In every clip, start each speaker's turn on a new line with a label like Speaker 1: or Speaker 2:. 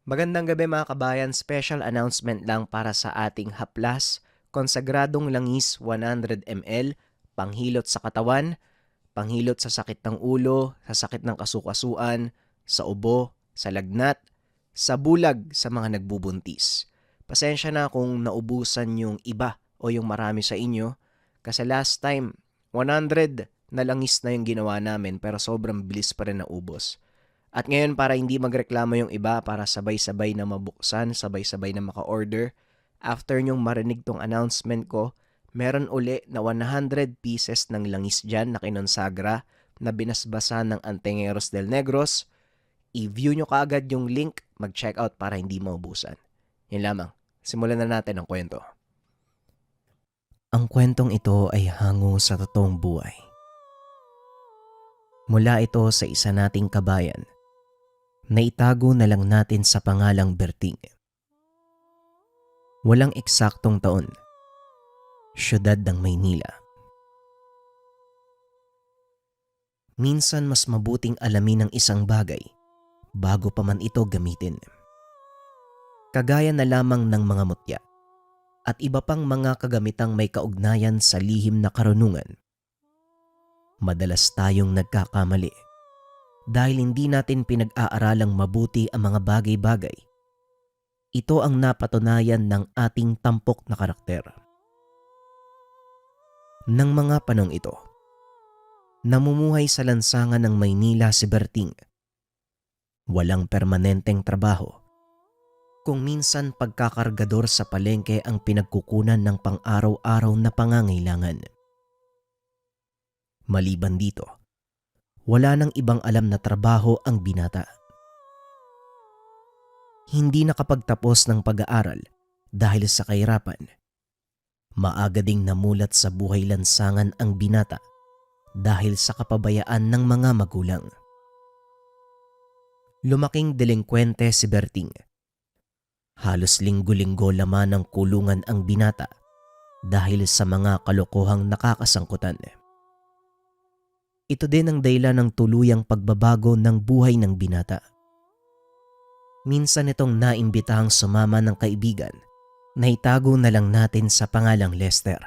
Speaker 1: Magandang gabi mga kabayan, special announcement lang para sa ating haplas, konsagradong langis 100 ml, panghilot sa katawan, panghilot sa sakit ng ulo, sa sakit ng kasukasuan, sa ubo, sa lagnat, sa bulag sa mga nagbubuntis. Pasensya na kung naubusan yung iba o yung marami sa inyo kasi last time 100 na langis na yung ginawa namin pero sobrang bilis pa rin naubos. At ngayon para hindi magreklamo yung iba, para sabay-sabay na mabuksan, sabay-sabay na maka-order, after nyong marinig tong announcement ko, meron uli na 100 pieces ng langis dyan na kinonsagra na binasbasa ng Antengeros del Negros. I-view nyo kaagad yung link, mag-check out para hindi maubusan. Yun lamang. Simulan na natin ang kwento. Ang kwentong ito ay hango sa totoong buhay. Mula ito sa isa nating kabayan na itago na lang natin sa pangalang Berting. Walang eksaktong taon. Siyudad ng Maynila. Minsan mas mabuting alamin ang isang bagay bago pa man ito gamitin. Kagaya na lamang ng mga mutya at iba pang mga kagamitang may kaugnayan sa lihim na karunungan. Madalas tayong nagkakamali dahil hindi natin pinag-aaralang mabuti ang mga bagay-bagay. Ito ang napatunayan ng ating tampok na karakter. Nang mga panong ito, namumuhay sa lansangan ng Maynila si Berting. Walang permanenteng trabaho. Kung minsan pagkakargador sa palengke ang pinagkukunan ng pang-araw-araw na pangangailangan. Maliban dito, wala nang ibang alam na trabaho ang binata. Hindi nakapagtapos ng pag-aaral dahil sa kahirapan. Maaga ding namulat sa buhay lansangan ang binata dahil sa kapabayaan ng mga magulang. Lumaking delinkwente si Berting. Halos linggo-linggo laman ng kulungan ang binata dahil sa mga kalokohang nakakasangkutan. Ito din ang dahilan ng tuluyang pagbabago ng buhay ng binata. Minsan itong naimbitahang sumama ng kaibigan na itago na lang natin sa pangalang Lester.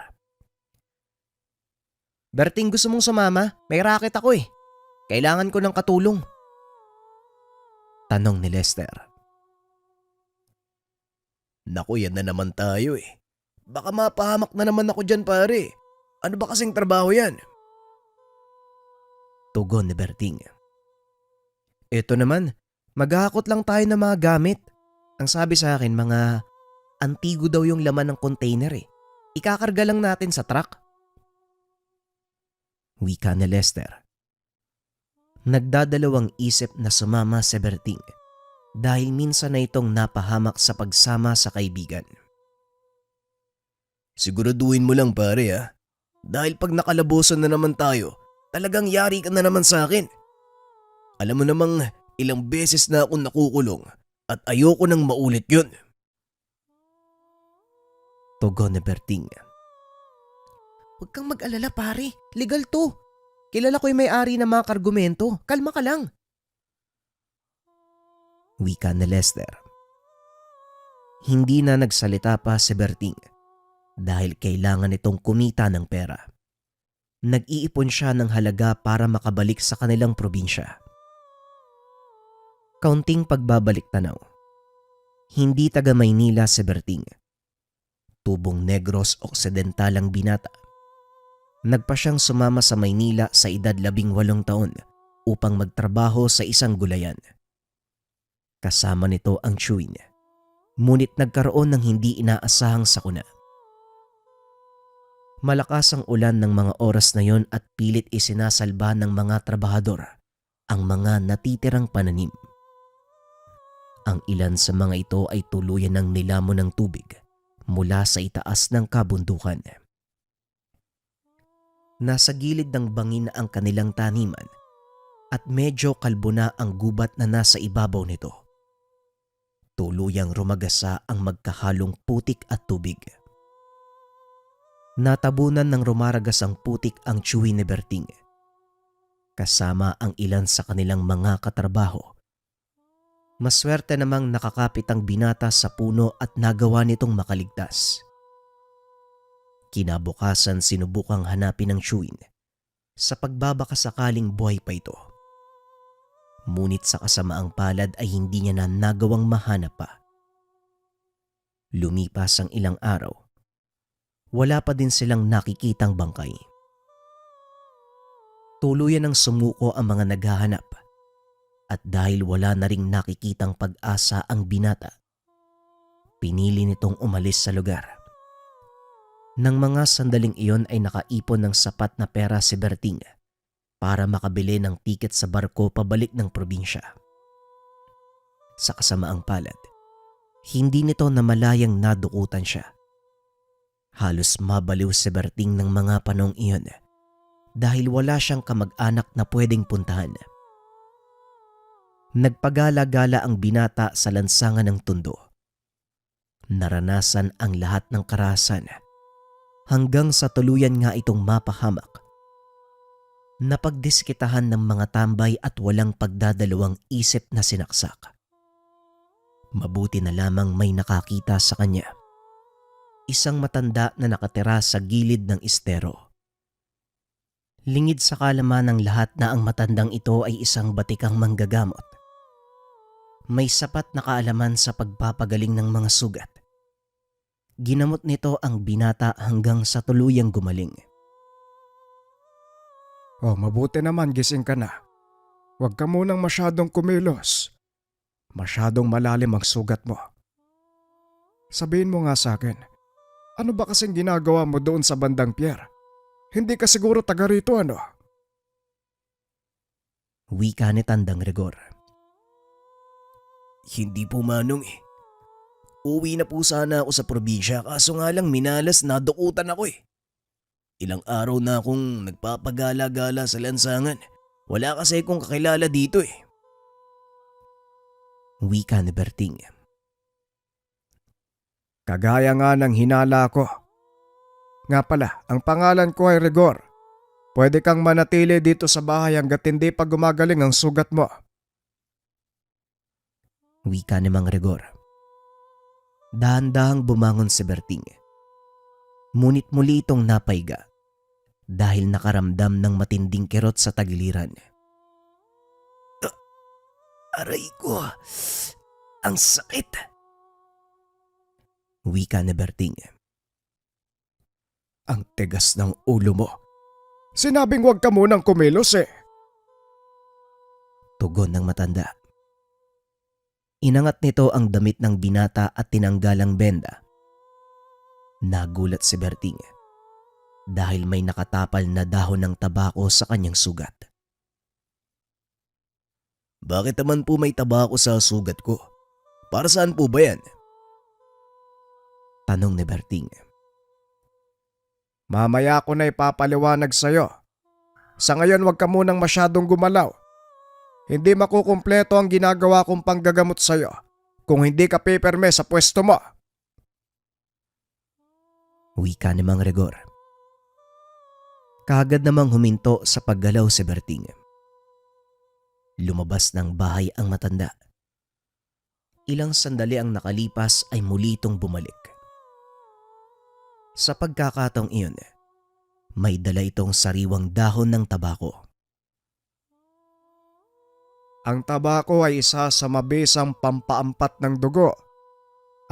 Speaker 1: Berting, gusto mong sumama? May racket ako eh. Kailangan ko ng katulong. Tanong ni Lester.
Speaker 2: Naku, yan na naman tayo eh. Baka mapahamak na naman ako dyan pare. Ano ba kasing trabaho yan?
Speaker 1: Tugon ni Berting. Ito naman, maghahakot lang tayo ng mga gamit. Ang sabi sa akin, mga antigo daw yung laman ng container eh. Ikakarga lang natin sa truck. Wika ni Lester. Nagdadalawang isip na sumama si Berting dahil minsan na itong napahamak sa pagsama sa kaibigan.
Speaker 2: Siguraduhin mo lang pare ha. Dahil pag nakalabosan na naman tayo, talagang yari ka na naman sa akin. Alam mo namang ilang beses na akong nakukulong at ayoko nang maulit yun.
Speaker 1: Tugon ni Berting. Huwag kang mag-alala pare, legal to. Kilala ko yung may-ari ng mga kargumento, kalma ka lang. Wika ni Lester. Hindi na nagsalita pa si Berting dahil kailangan itong kumita ng pera. Nag-iipon siya ng halaga para makabalik sa kanilang probinsya. Kaunting pagbabalik tanaw. Hindi taga Maynila si Berting. Tubong Negros Occidental ang binata. Nagpa siyang sumama sa Maynila sa edad 18 taon upang magtrabaho sa isang gulayan. Kasama nito ang chewin, ngunit nagkaroon ng hindi inaasahang sakuna. Malakas ang ulan ng mga oras na yon at pilit isinasalba ng mga trabahador ang mga natitirang pananim. Ang ilan sa mga ito ay tuluyan ng nilamon ng tubig mula sa itaas ng kabundukan. Nasa gilid ng bangin ang kanilang taniman at medyo kalbo na ang gubat na nasa ibabaw nito. Tuluyang rumagasa ang magkahalong putik at tubig. Natabunan ng rumaragas ang putik ang chewin ni Berting. Kasama ang ilan sa kanilang mga katrabaho Maswerte namang nakakapit ang binata sa puno at nagawa nitong makaligtas. Kinabukasan sinubukang hanapin ng Chewin sa pagbabakasakaling buhay pa ito. Ngunit sa kasamaang palad ay hindi niya na nagawang mahanap pa. Lumipas ang ilang araw. Wala pa din silang nakikitang bangkay. Tuluyan ng sumuko ang mga naghahanap at dahil wala na ring nakikitang pag-asa ang binata, pinili nitong umalis sa lugar. Nang mga sandaling iyon ay nakaipon ng sapat na pera si Berting para makabili ng tiket sa barko pabalik ng probinsya. Sa kasamaang palad, hindi nito namalayang nadukutan siya. Halos mabaliw si Berting ng mga panong iyon dahil wala siyang kamag-anak na pwedeng puntahan. Nagpagala-gala ang binata sa lansangan ng Tondo. Naranasan ang lahat ng karahasan hanggang sa tuluyan nga itong mapahamak. Napagdiskitahan ng mga tambay at walang pagdadalawang isip na sinaksak. Mabuti na lamang may nakakita sa kanya. Isang matanda na nakatira sa gilid ng estero. Lingid sa kalaman ng lahat na ang matandang ito ay isang batikang manggagamot. May sapat na kaalaman sa pagpapagaling ng mga sugat. Ginamot nito ang binata hanggang sa tuluyang gumaling.
Speaker 3: Mabuti naman gising ka na. Huwag ka munang masyadong kumilos. Masyadong malalim ang sugat mo. Sabihin mo nga sa akin, ano ba kasing ginagawa mo doon sa bandang pier? Hindi ka siguro taga rito ano?
Speaker 1: Wika ni Tandang Rigor.
Speaker 2: Hindi po manong eh. Uwi na po sana ako sa probinsya kaso nga lang minalas nadukutan ako eh. Ilang araw na akong nagpapagala-gala sa lansangan. Wala kasi akong kakilala dito eh.
Speaker 1: Wika ni Berting.
Speaker 3: Kagaya nga ng hinala ko. Nga pala, ang pangalan ko ay Rigor. Pwede kang manatili dito sa bahay hanggat hindi pa gumagaling ang sugat mo.
Speaker 1: Wika ni Mang Rigor. Dahan-dahang bumangon si Berting. Ngunit muli itong napaiga dahil nakaramdam ng matinding kirot sa tagiliran.
Speaker 2: Aray ko, ang sakit.
Speaker 1: Wika ni Berting.
Speaker 3: Ang tigas ng ulo mo. Sinabing huwag ka munang kumilos eh.
Speaker 1: Tugon ng matanda. Inangat nito ang damit ng binata at tinanggal ang benda. Nagulat si Berting dahil may nakatapal na dahon ng tabako sa kanyang sugat.
Speaker 2: Bakit naman po may tabako sa sugat ko? Para saan po ba yan?
Speaker 1: Tanong ni Berting.
Speaker 3: Mamaya ko na ipapaliwanag sa'yo. Sa ngayon huwag ka munang masyadong gumalaw. Hindi makukumpleto ang ginagawa kong panggagamot sa'yo kung hindi ka pipirme sa pwesto mo.
Speaker 1: Wika ni Mang Rigor. Kaagad namang huminto sa paggalaw si Berting. Lumabas ng bahay ang matanda. Ilang sandali ang nakalipas ay muli itong bumalik. Sa pagkakataong iyon, may dala itong sariwang dahon ng tabako.
Speaker 3: Ang tabako ay isa sa mabisang pampaampat ng dugo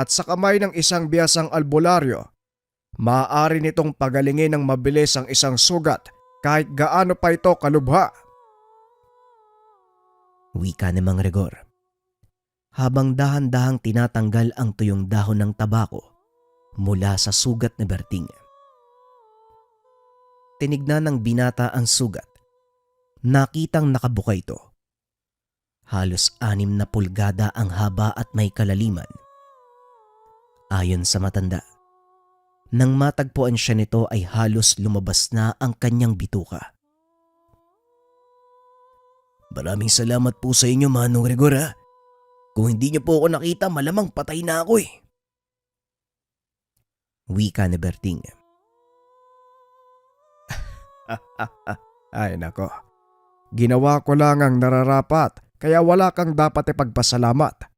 Speaker 3: at sa kamay ng isang biyasang albularyo, maaari nitong pagalingin ng mabilis ang isang sugat kahit gaano pa ito kalubha.
Speaker 1: Wika ni Mang Rigor. Habang dahan-dahang tinatanggal ang tuyong dahon ng tabako mula sa sugat ni Berting. Tinignan ng binata ang sugat. Nakitang nakabuka ito. Halos 6 na pulgada ang haba at may kalaliman. Ayon sa matanda, nang matagpuan siya nito ay halos lumabas na ang kanyang bituka.
Speaker 2: Maraming salamat po sa inyo, Manong Rigor ha. Kung hindi niyo po ako nakita, malamang patay na ako eh.
Speaker 1: Wika ni Berting.
Speaker 3: Ay nako, ginawa ko lang ang nararapat kaya wala kang dapat ipagpasalamat.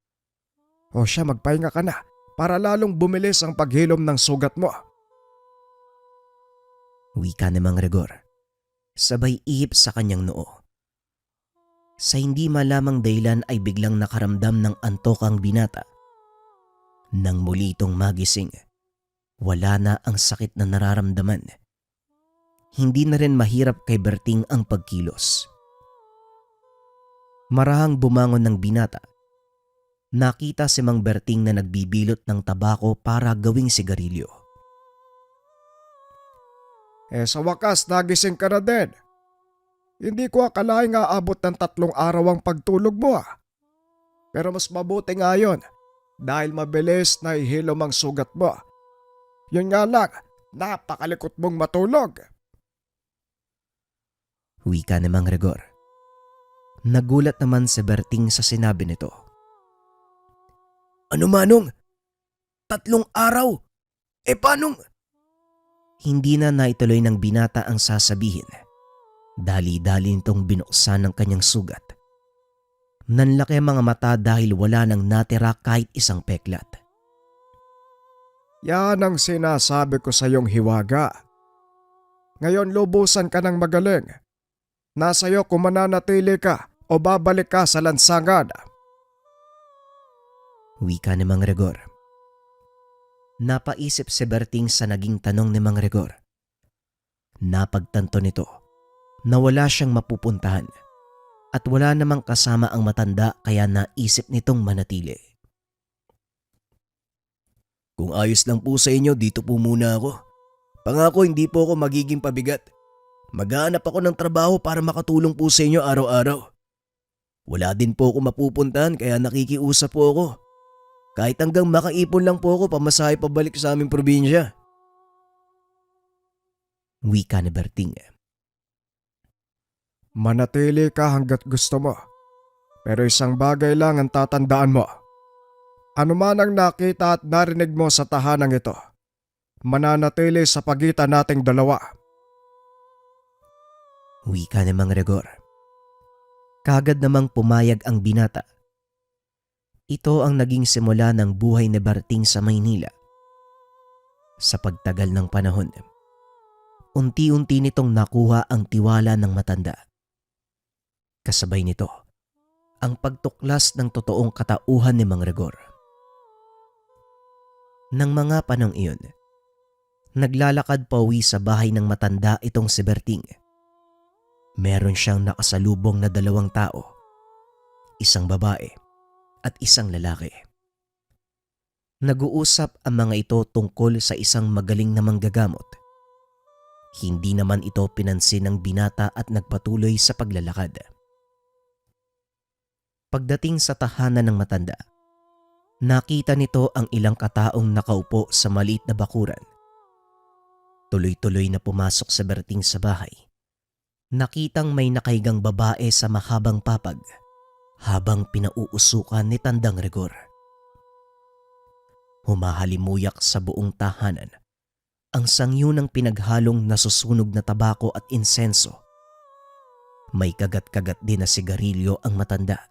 Speaker 3: O siya, magpahinga ka na para lalong bumilis ang paghilom ng sugat mo.
Speaker 2: Wika ni Mang Rigor, sabay ihip sa kanyang noo. Sa hindi malamang dahilan ay biglang nakaramdam ng antok ang binata. Nang muli itong magising, wala na ang sakit na nararamdaman. Hindi na rin mahirap kay Berting ang pagkilos. Marahang bumangon ng binata. Nakita si Mang Berting na nagbibilot ng tabako para gawing sigarilyo.
Speaker 3: Sa wakas, nagising ka na din. Hindi ko akalaing aabot ng 3 araw ang pagtulog mo Pero mas mabuti nga yun dahil mabilis na ihilom ang sugat mo. Yun nga lang, napakalikot mong matulog.
Speaker 2: Wika ni Mang Rigor. Nagulat naman si Berting sa sinabi nito. Ano manong? 3 araw? Paanong? Hindi na naituloy ng binata ang sasabihin. Dali-dali nitong binuksan ng kanyang sugat. Nanlaki ang mga mata dahil wala nang natira kahit isang peklat.
Speaker 3: Yan ang sinasabi ko sa iyong hiwaga. Ngayon lubusan ka ng magaling. Nasa iyo kung mananatili ka o babalik ka sa lansangan.
Speaker 2: Wika ni Mang Rigor. Napaisip si Berting sa naging tanong ni Mang Rigor. Napagtanto nito na wala siyang mapupuntahan at wala namang kasama ang matanda kaya naisip nitong manatili. Kung ayos lang po sa inyo, dito po muna ako. Pangako hindi po ako magiging pabigat. Maghahanap ako ng trabaho para makatulong po sa inyo araw-araw. Wala din po ako mapupuntahan kaya nakikiusap po ako. Kahit hanggang makaipon lang po ako pamasahe pabalik sa aming probinsya. Wika ni Berting.
Speaker 3: Manatili ka hanggat gusto mo. Pero isang bagay lang ang tatandaan mo. Ano man ang nakita at narinig mo sa tahanang ito, mananatili sa pagitan nating dalawa.
Speaker 2: Wika ni Mang Rigor. Kagad namang pumayag ang binata. Ito ang naging simula ng buhay ni Berting sa Maynila. Sa pagtagal ng panahon, unti-unti nitong nakuha ang tiwala ng matanda. Kasabay nito, ang pagtuklas ng totoong katauhan ni Mang Rigor. Nang mga panahong iyon, naglalakad pauwi sa bahay ng matanda itong si Berting. Meron siyang nakasalubong na 2 tao, isang babae at isang lalaki. Nag-uusap ang mga ito tungkol sa isang magaling na manggagamot. Hindi naman ito pinansin ng binata at nagpatuloy sa paglalakad. Pagdating sa tahanan ng matanda, nakita nito ang ilang kataong nakaupo sa maliit na bakuran. Tuloy-tuloy na pumasok sa Berting sa bahay. Nakitang may nakahigang babae sa mahabang papag habang pinauusukan ni Tandang Rigor. Humahalimuyak sa buong tahanan ang sangyo ng pinaghalong nasusunog na tabako at insenso. May kagat-kagat din na sigarilyo ang matanda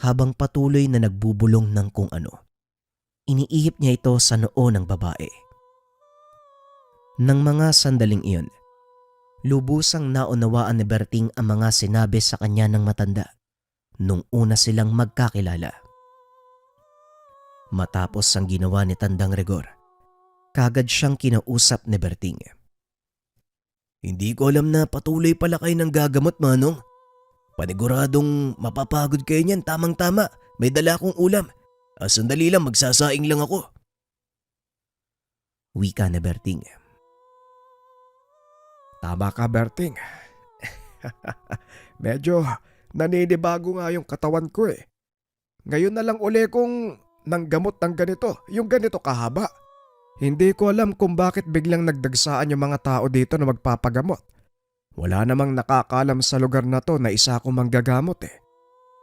Speaker 2: habang patuloy na nagbubulong ng kung ano. Iniihip niya ito sa noo ng babae. Nang mga sandaling iyon, lubusang naunawaan ni Berting ang mga sinabi sa kanya ng matanda nung una silang magkakilala. Matapos ang ginawa ni Tandang Rigor, kagad siyang kinausap ni Berting. Hindi ko alam na patuloy pala kayo ng gagamot, Manong. Paniguradong mapapagod kayo niyan, tamang-tama. May dala akong ulam. Sandali lang, magsasaing lang ako. Wika ni Berting.
Speaker 3: Tama ka, Berting. Medyo naninibago nga yung katawan ko Ngayon na lang uli kong nanggamot ng ganito, yung ganito kahaba. Hindi ko alam kung bakit biglang nagdagsaan yung mga tao dito na magpapagamot. Wala namang nakakalam sa lugar na to na isa akong manggagamot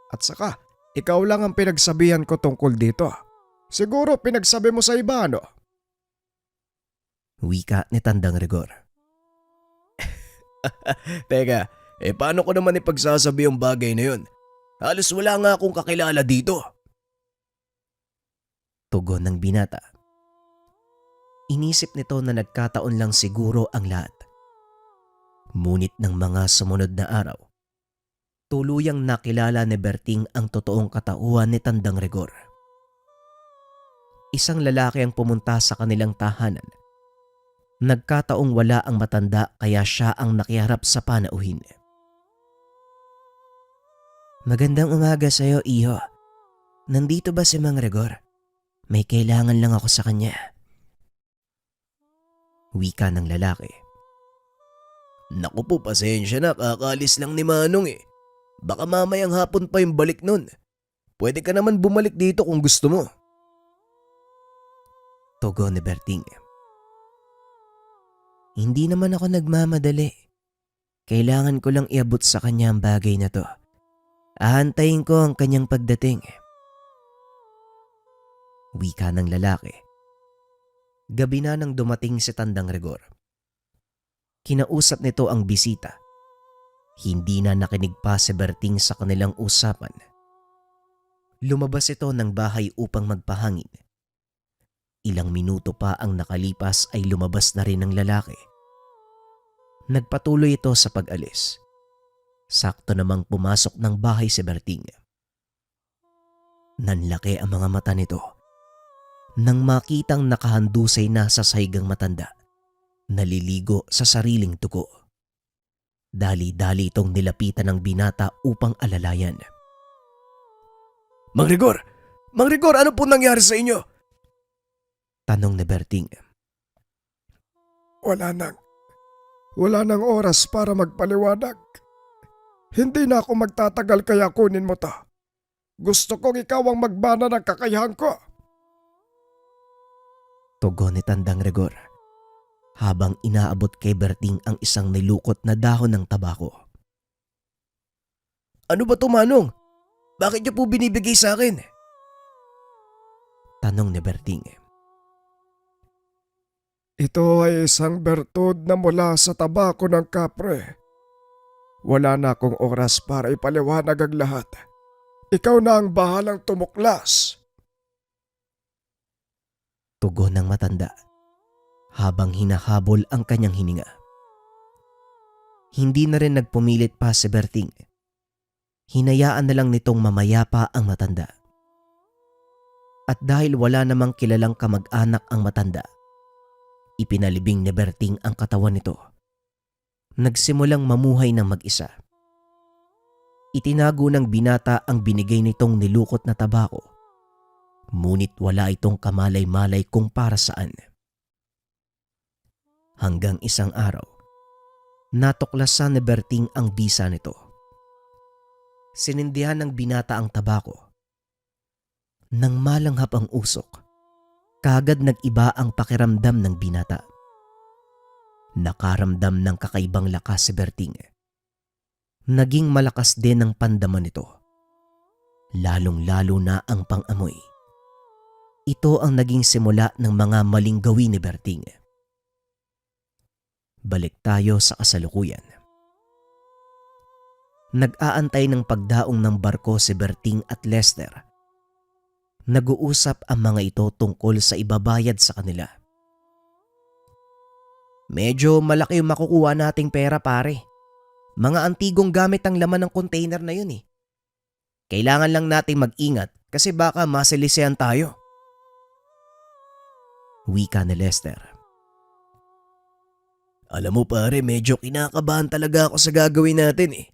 Speaker 3: At saka, ikaw lang ang pinagsabihan ko tungkol dito. Siguro pinagsabi mo sa iba, ano?
Speaker 2: Wika ni Tandang Rigor.
Speaker 3: Teka, paano ko naman ipagsasabi yung bagay na yun?
Speaker 2: Halos wala nga akong kakilala dito.
Speaker 1: Tugon ng binata. Inisip nito na nagkataon lang siguro ang lahat. Ngunit ng mga sumunod na araw, tuluyang nakilala ni Berting ang totoong katauhan ni Tandang Rigor. Isang lalaki ang pumunta sa kanilang tahanan. Nagkataong wala ang matanda kaya siya ang nakiharap sa panauhin. Magandang umaga sa iyo, iho. Nandito ba si Mang Rigor? May kailangan lang ako sa kanya. Wika ng lalaki.
Speaker 2: Naku po, pasensya na, kakaalis lang ni Manong eh. Baka mamayang hapon pa yung balik nun. Pwede ka naman bumalik dito kung gusto mo.
Speaker 1: Tugon ni Berting. Hindi naman ako nagmamadali. Kailangan ko lang iabot sa kanya ang bagay na to. Ahantayin ko ang kanyang pagdating. Wika ng lalaki. Gabi na nang dumating si Tandang Rigor. Kinausap nito ang bisita. Hindi na nakinig pa si Berting sa kanilang usapan. Lumabas ito ng bahay upang magpahangin. Ilang minuto pa ang nakalipas ay lumabas na rin ang lalaki. Nagpatuloy ito sa pag-alis. Sakto namang pumasok ng bahay si Berting. Nanlaki ang mga mata nito nang makitang nakahandusay na sa sahigang matanda, naliligo sa sariling dugo. Dali-dali itong nilapitan ng binata upang alalayan.
Speaker 2: Mang Rigor! Mang Rigor, ano po nangyari sa inyo?
Speaker 1: Tanong ni Berting.
Speaker 3: Wala nang oras para magpaliwanag. Hindi na ako magtatagal kaya kunin mo to. Gusto kong ikaw ang magbana ng kakayahan ko.
Speaker 1: Tugon ni Tandang Rigor habang inaabot kay Berting ang isang nilukot na dahon ng tabako.
Speaker 2: Ano ba to, Manong? Bakit niyo po binibigay sa akin?
Speaker 1: Tanong ni Berting.
Speaker 3: Ito ay isang bertud na mula sa tabako ng kapre. Wala na akong oras para ipaliwanag ang lahat. Ikaw na ang bahalang tumuklas.
Speaker 1: Tugon ng matanda habang hinahabol ang kanyang hininga. Hindi na rin nagpumilit pa si Berting. Hinayaan na lang nitong mamayapa ang matanda. At dahil wala namang kilalang kamag-anak ang matanda, ipinalibing ni Berting ang katawan nito. Nagsimulang mamuhay ng mag-isa. Itinago ng binata ang binigay nitong nilukot na tabako. Ngunit wala itong kamalay-malay kung para saan. Hanggang isang araw, natuklasan ni Berting ang bisa nito. Sinindihan ng binata ang tabako. Nang malanghap ang usok, kaagad nag-iba ang pakiramdam ng binata. Nakaramdam ng kakaibang lakas si Berting. Naging malakas din ang pandaman nito. Lalong-lalo na ang pang-amoy. Ito ang naging simula ng mga maling gawin ni Berting. Balik tayo sa kasalukuyan. Nag-aantay ng pagdaong ng barko si Berting at Lester. Nag-uusap ang mga ito tungkol sa ibabayad sa kanila. Medyo malaki yung makukuha nating pera, pare. Mga antigong gamit ang laman ng container na yun eh. Kailangan lang nating mag-ingat kasi baka masilisihan tayo. Wika ni Lester.
Speaker 2: Alam mo pare, medyo kinakabahan talaga ako sa gagawin natin eh.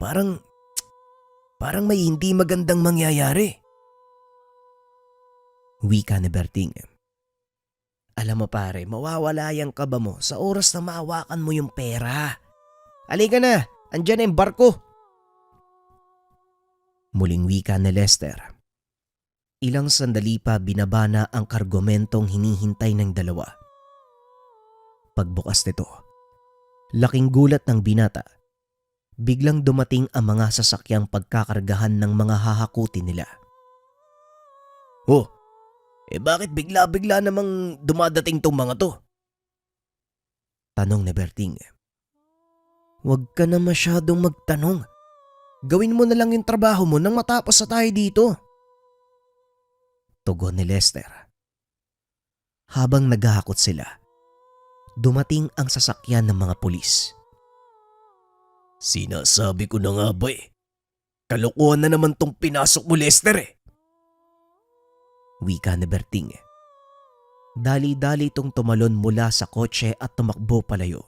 Speaker 2: Parang may hindi magandang mangyayari.
Speaker 1: Wika ni Berting. Alam mo pare, mawawala yung kaba mo sa oras na maawakan mo yung pera. Halika na, andyan na yung barko. Muling wika ni Lester. Ilang sandali pa binaba na ang kargomentong hinihintay ng dalawa. Pagbukas nito, laking gulat ng binata. Biglang dumating ang mga sasakyang pagkakargahan ng mga hahakutin nila.
Speaker 2: Oh, bakit bigla-bigla namang dumadating tong mga to?
Speaker 1: Tanong ni Berting. Huwag ka na masyadong magtanong.
Speaker 2: Gawin mo na lang yung trabaho mo nang matapos na tayo dito.
Speaker 1: Tugon ni Lester. Habang naghahakot sila, dumating ang sasakyan ng mga pulis.
Speaker 2: Sinasabi ko na nga ba eh. Kalokohan na naman tong pinasok mo, Lester eh.
Speaker 1: Wika ni Berting. Dali-dali itong tumalon mula sa kotse at tumakbo palayo.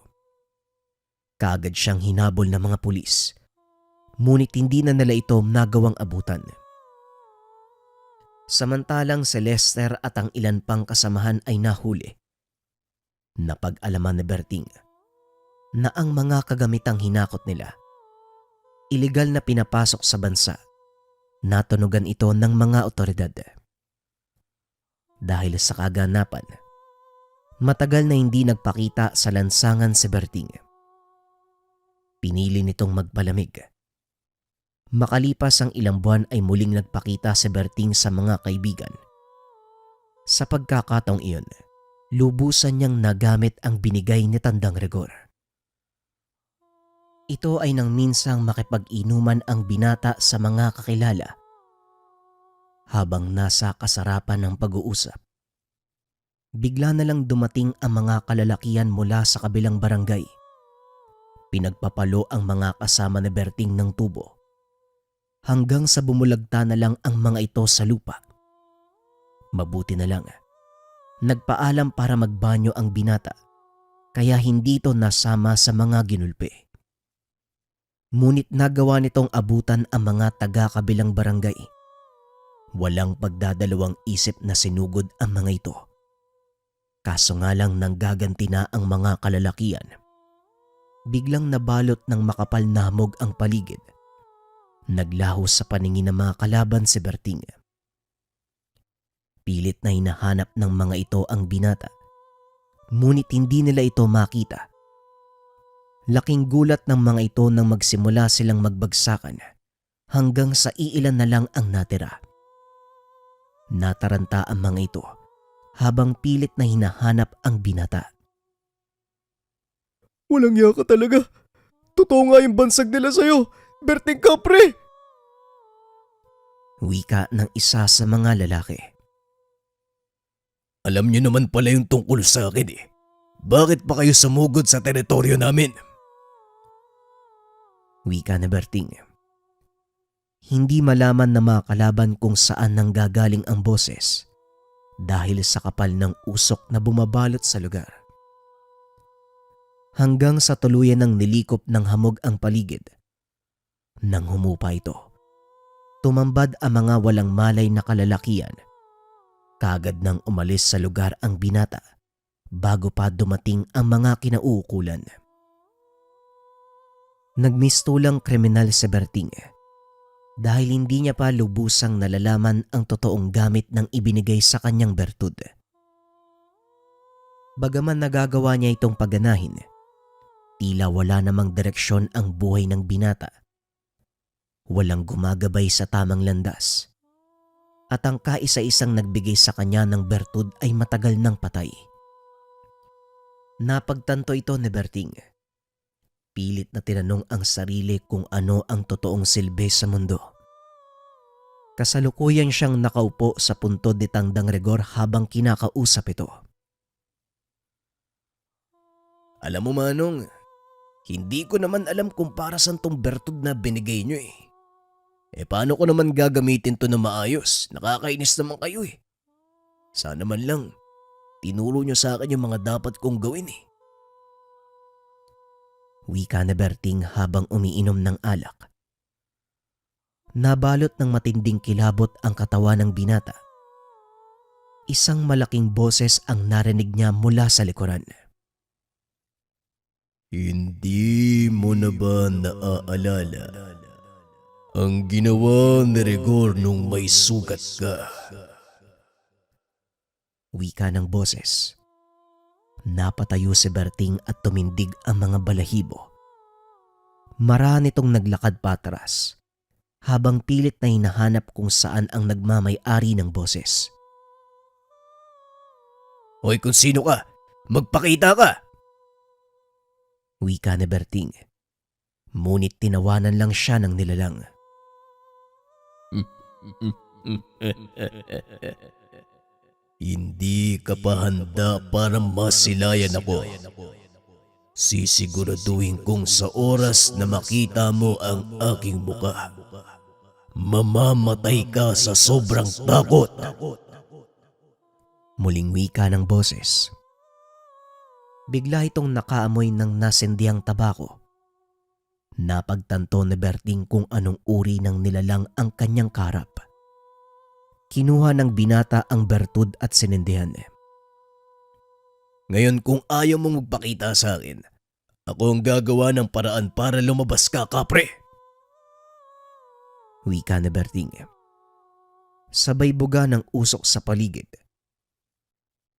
Speaker 1: Kaagad siyang hinabol ng mga pulis, ngunit hindi na nila ito nagawang abutan. Samantalang si Lester at ang ilan pang kasamahan ay nahuli. Napag-alaman ni Berting na ang mga kagamitang hinakot nila, iligal na pinapasok sa bansa, natunugan ito ng mga otoridad. Dahil sa kaganapan, matagal na hindi nagpakita sa lansangan si Berting. Pinili nitong magpalamig. Makalipas ang ilang buwan ay muling nagpakita si Berting sa mga kaibigan. Sa pagkakataong iyon, lubusan niyang nagamit ang binigay ni Tandang Rigor. Ito ay nang minsang makipag-inuman ang binata sa mga kakilala. Habang nasa kasarapan ng pag-uusap, bigla na lang dumating ang mga kalalakihan mula sa kabilang barangay. Pinagpapalo ang mga kasama ni Berting ng tubo, hanggang sa bumulagta na lang ang mga ito sa lupa. Mabuti na lang, nagpaalam para magbanyo ang binata, kaya hindi ito nasama sa mga ginulpi. Ngunit nagawa nitong abutan ang mga taga-kabilang barangay. Walang pagdadalawang isip na sinugod ang mga ito. Kaso nga lang nanggaganti na ang mga kalalakihan. Biglang nabalot ng makapal na hamog ang paligid. Naglaho sa paningin ng mga kalaban si Berting. Pilit na hinahanap ng mga ito ang binata, ngunit hindi nila ito makita. Laking gulat ng mga ito nang magsimula silang magbagsakan hanggang sa iilan na lang ang natira. Nataranta ang mga ito habang pilit na hinahanap ang binata.
Speaker 3: Walang iya ka talaga. Totoo nga yung bansag nila sa'yo, Berting Kapre!
Speaker 1: Wika ng isa sa mga lalaki.
Speaker 2: Alam niyo naman pala yung tungkol sa akin eh. Bakit pa kayo sumugod sa teritoryo namin?
Speaker 1: Wika ni Berting. Hindi malaman na mga kalaban kung saan nanggagaling ang boses dahil sa kapal ng usok na bumabalot sa lugar. Hanggang sa tuluyan ng nilikop ng hamog ang paligid. Nang humupa ito, tumambad ang mga walang malay na kalalakihan. Kaagad nang umalis sa lugar ang binata bago pa dumating ang mga kinauukulan. Nagmistulang kriminal si Berting dahil hindi niya pa lubusang nalalaman ang totoong gamit ng ibinigay sa kanyang bertud. Bagaman nagagawa niya itong pagganahin, tila wala namang direksyon ang buhay ng binata. Walang gumagabay sa tamang landas. At ang kaisa-isang nagbigay sa kanya ng bertud ay matagal nang patay. Napagtanto ito ni Berting. Pilit na tinanong ang sarili kung ano ang totoong silbi sa mundo. Kasalukuyan siyang nakaupo sa puntod ni Tandang Rigor habang kinakausap ito.
Speaker 2: Alam mo Manong, hindi ko naman alam kung para saan tong bertud na binigay nyo eh. Paano ko naman gagamitin to na maayos? Nakakainis naman kayo eh. Sana man lang, tinuro nyo sa akin yung mga dapat kong gawin eh.
Speaker 1: Wika ni Berting habang umiinom ng alak. Nabalot ng matinding kilabot ang katawan ng binata. Isang malaking boses ang narinig niya mula sa likuran.
Speaker 2: Hindi mo na ba naaalala ang ginawa ni Rigor nung may sugat ka?
Speaker 1: Wika ng boses. Napatayo si Berting at tumindig ang mga balahibo. Marami nitong naglakad patras habang pilit na hinahanap kung saan ang nagmamay-ari ng boses.
Speaker 2: Hoy kung sino ka, magpakita ka!
Speaker 1: Wika ni Berting. Ngunit tinawanan lang siya ng nilalang.
Speaker 2: Hindi ka pa handa para masilayan ako. Sisiguraduhin kong sa oras na makita mo ang aking muka, mamamatay ka sa sobrang takot.
Speaker 1: Muling wika ng boses. Bigla itong nakaamoy ng nasindiyang tabako. Napagtanto ni Berting kung anong uri ng nilalang ang kanyang karap. Kinuha ng binata ang bertud at sinindihan.
Speaker 2: Ngayon kung ayaw mong magpakita sa akin, ako ang gagawa ng paraan para lumabas ka, kapre.
Speaker 1: Wika ni Berting. Sabay buga ng usok sa paligid.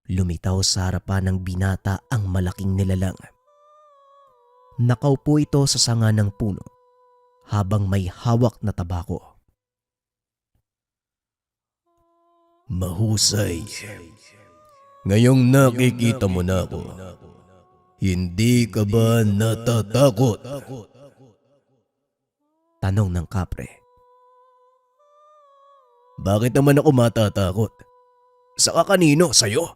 Speaker 1: Lumitaw sa harapan ng binata ang malaking nilalang. Nakaupo ito sa sanga ng puno habang may hawak na tabako.
Speaker 2: Mahusay. Ngayong nakikita mo na ako, hindi ka ba natatakot?
Speaker 1: Tanong ng kapre.
Speaker 2: Bakit naman ako matatakot? Saka kanino? Sa'yo?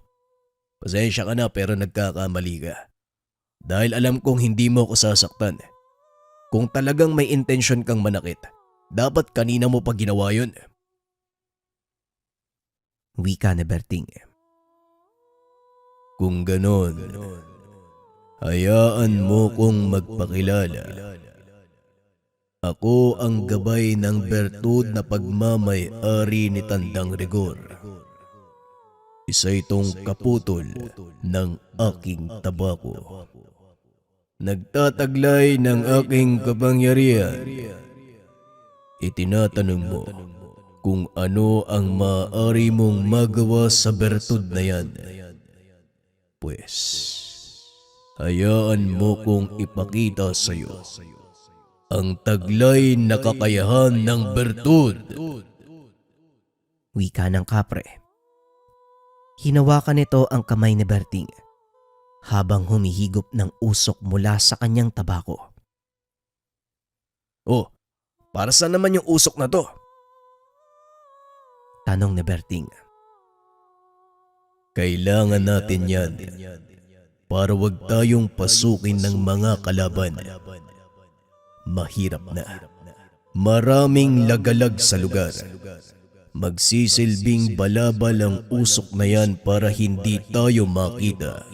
Speaker 2: Pasensya ka na pero nagkakamali ka. Dahil alam kong hindi mo ako sasaktan. Kung talagang may intensyon kang manakit, dapat kanina mo pa ginawa yun.
Speaker 1: Wika ni Berting.
Speaker 2: Kung ganon, hayaan mo kong magpakilala. Ako ang gabay ng bertud na pagmamay-ari ni Tandang Rigor. Isa itong kaputol ng aking tabako. Nagtataglay ng aking kapangyarihan. Itinatanong mo kung ano ang maaari mong magawa sa bertud na yan. Pues, hayaan mo kong ipakita sa iyo ang taglay na kakayahan ng bertud.
Speaker 1: Wika ng kapre. Hinawakan nito ang kamay ni Berting habang humihigop ng usok mula sa kanyang tabako.
Speaker 2: Oh, para saan naman yung usok na to?
Speaker 1: Tanong ni Berting.
Speaker 2: Kailangan natin yan para wag tayong pasukin ng mga kalaban. Mahirap na. Maraming lagalag sa lugar. Magsisilbing balabal ang usok na yan para hindi tayo makita.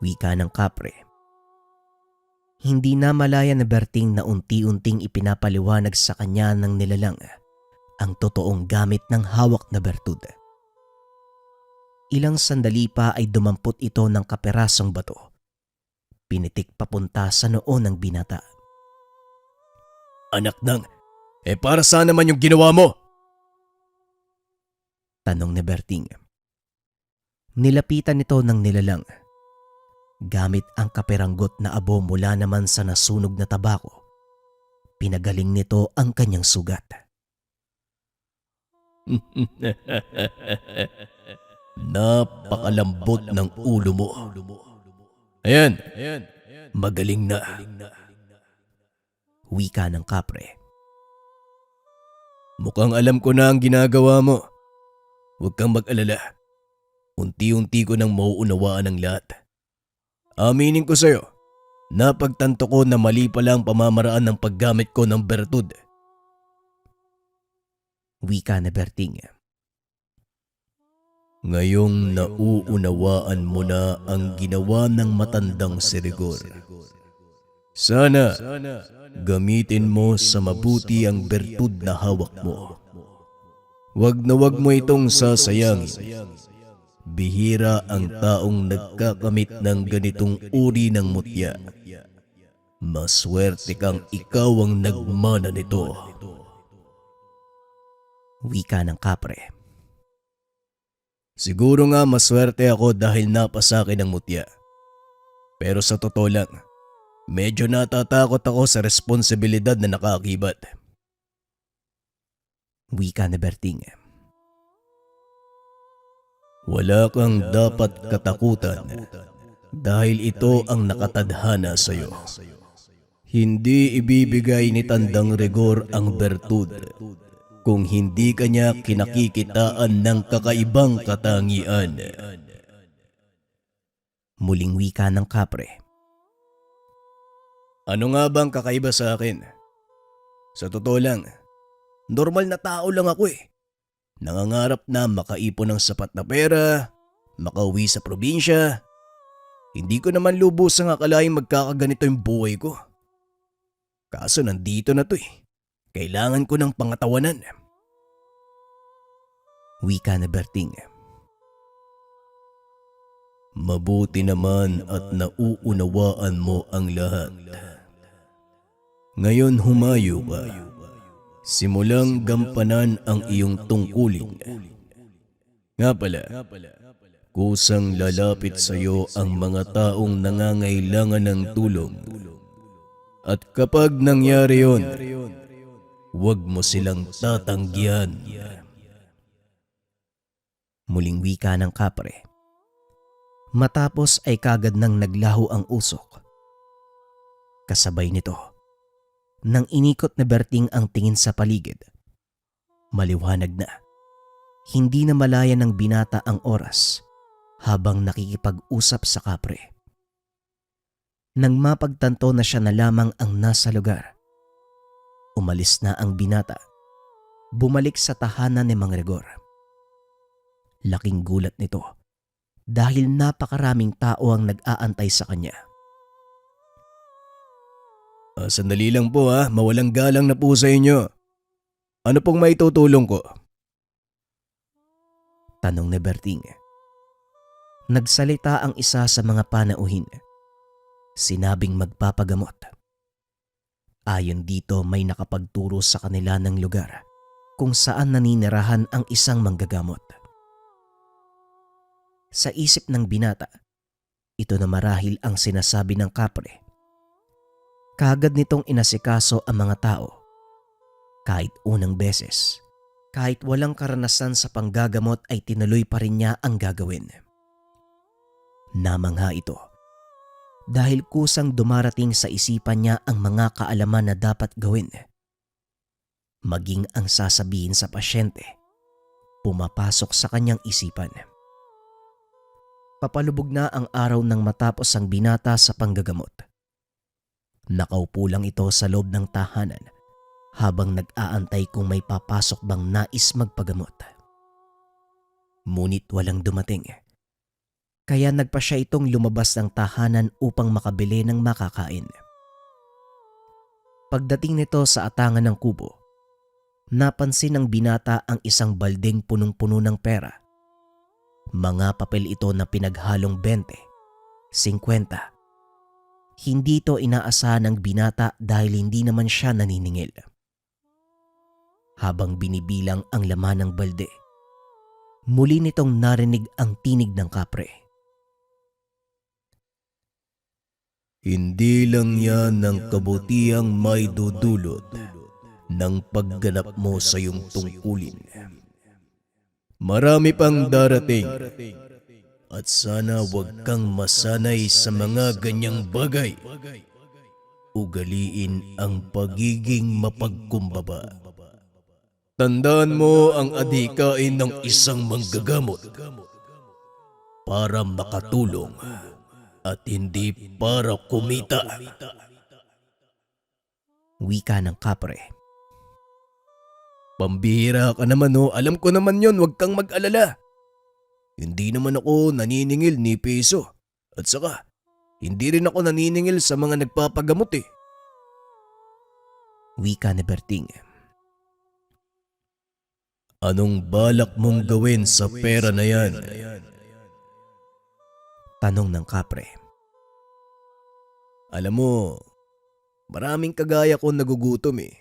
Speaker 1: Wika ng kapre. Hindi na malaya ni Berting na unti-unting ipinapaliwanag sa kanya ng nilalang ang totoong gamit ng hawak na bertud. Ilang sandali pa ay dumampot ito ng kaperasong bato. Pinitik papunta sa noo ng binata.
Speaker 2: Anak nang, para saan naman yung ginawa mo?
Speaker 1: Tanong ni Berting. Nilapitan ito ng nilalang. Gamit ang kaperanggot na abo mula naman sa nasunog na tabako, pinagaling nito ang kanyang sugat.
Speaker 2: Napakalambot ng ulo mo. Ayan, magaling na.
Speaker 1: Wika ng kapre.
Speaker 2: Mukhang alam ko na ang ginagawa mo. Huwag kang mag-alala. Unti-unti ko nang mauunawaan ang lahat. Aminin ko sa'yo, napagtanto ko na mali pala ang pamamaraan ng paggamit ko ng bertud.
Speaker 1: Wika ni Berting.
Speaker 2: Ngayong nauunawaan mo na ang ginawa ng matandang si Rigor. Sana gamitin mo sa mabuti ang bertud na hawak mo. Wag na wag mo itong sasayangin. Bihira ang taong nagkakamit ng ganitong uri ng mutya. Maswerte kang ikaw ang nagmana nito.
Speaker 1: Wika ng kapre.
Speaker 2: Siguro nga maswerte ako dahil napasakin ang mutya. Pero sa totoo lang, medyo natatakot ako sa responsibilidad na nakaakibat.
Speaker 1: Wika ni Berting.
Speaker 2: Wala kang dapat katakutan Dahil ito ang nakatadhana sa iyo. Hindi ibibigay ni Tandang Rigor ang bertud kung hindi kanya kinakikitaan ng kakaibang katangian.
Speaker 1: Muling wika ng kapre.
Speaker 2: Ano nga bang kakaiba sa akin? Sa totoo lang, normal na tao lang ako eh. Nangangarap na makaipon ng sapat na pera, makauwi sa probinsya. Hindi ko naman lubusang akalaing magkakaganito yung buhay ko. Kaso nandito na to eh. Kailangan ko ng pangatawanan.
Speaker 1: Wika ni Berting.
Speaker 2: Mabuti naman at nauunawaan mo ang lahat. Ngayon humayo ka. Simulang gampanan ang iyong tungkulin. Nga pala, kusang lalapit sa iyo ang mga taong nangangailangan ng tulong. At kapag nangyari yon, huwag mo silang tatanggihan.
Speaker 1: Muling wika ng kapre. Matapos ay kagad nang naglaho ang usok. Kasabay nito, nang inikot na Berting ang tingin sa paligid, maliwanag na. Hindi na malaya ng binata ang oras habang nakikipag-usap sa kapre. Nang mapagtanto na siya na lamang ang nasa lugar, umalis na ang binata. Bumalik sa tahanan ni Mang Rigor. Laking gulat nito dahil napakaraming tao ang nag-aantay sa kanya.
Speaker 2: Sandali lang po mawalang galang na po sa inyo. Ano pong maitutulong ko?
Speaker 1: Tanong ni Berting. Nagsalita ang isa sa mga panauhin. Sinabing magpapagamot. Ayon dito may nakapagturo sa kanila ng lugar kung saan naninirahan ang isang manggagamot. Sa isip ng binata, ito na marahil ang sinasabi ng kapre. Kaagad nitong inasikaso ang mga tao. Kahit unang beses, kahit walang karanasan sa panggagamot ay tinuloy pa rin niya ang gagawin. Namangha ito dahil kusang dumarating sa isipan niya ang mga kaalaman na dapat gawin. Maging ang sasabihin sa pasyente, pumapasok sa kanyang isipan. Papalubog na ang araw nang matapos ang binata sa panggagamot. Nakaupo lang ito sa loob ng tahanan habang nag-aantay kung may papasok bang nais magpagamot. Ngunit walang dumating. Kaya nagpa siya itong lumabas ng tahanan upang makabili ng makakain. Pagdating nito sa atangan ng kubo, napansin ng binata ang isang baldeng punong-puno ng pera. Mga papel ito na pinaghalong 20, 50. Hindi ito inaasahan ng binata dahil hindi naman siya naniningil. Habang binibilang ang laman ng balde, muli nitong narinig ang tinig ng kapre.
Speaker 2: Hindi lang yan ng kabutihang may dudulot ng pagganap mo sa iyong tungkulin. Marami pang darating at sana huwag kang masanay sa mga ganyang bagay. Ugaliin ang pagiging mapagkumbaba. Tandaan mo ang adhikain ng isang manggagamot para makatulong at hindi para kumita.
Speaker 1: Wika ng kapre.
Speaker 2: Pambihira ka naman alam ko naman yon, huwag kang mag-alala. Hindi naman ako naniningil ni peso. At saka, hindi rin ako naniningil sa mga nagpapagamot eh.
Speaker 1: Wika ni Berting.
Speaker 2: Anong balak mong gawin sa pera na yan?
Speaker 1: Tanong ng kapre.
Speaker 2: Alam mo, maraming kagaya ko nagugutom eh.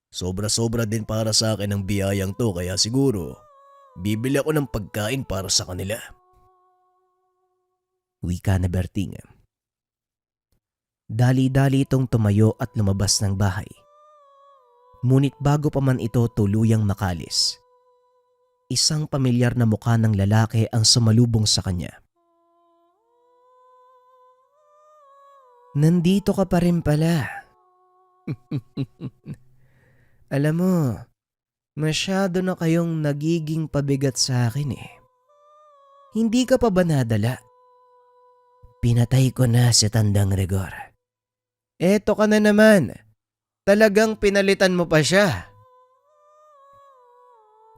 Speaker 2: Sobra-sobra din para sa akin ang biyayang to kaya siguro bibili ako ng pagkain para sa kanila.
Speaker 1: Wika ni Berting. Dali-dali itong tumayo at lumabas ng bahay. Ngunit bago pa man ito tuluyang makalis, isang pamilyar na mukha ng lalaki ang sumalubong sa kanya. Nandito ka pa rin pala. Alam mo, masyado na kayong nagiging pabigat sa akin eh. Hindi ka pa ba nadala? Pinatay ko na si Tandang Rigor. Eto ka na naman. Talagang pinalitan mo pa siya.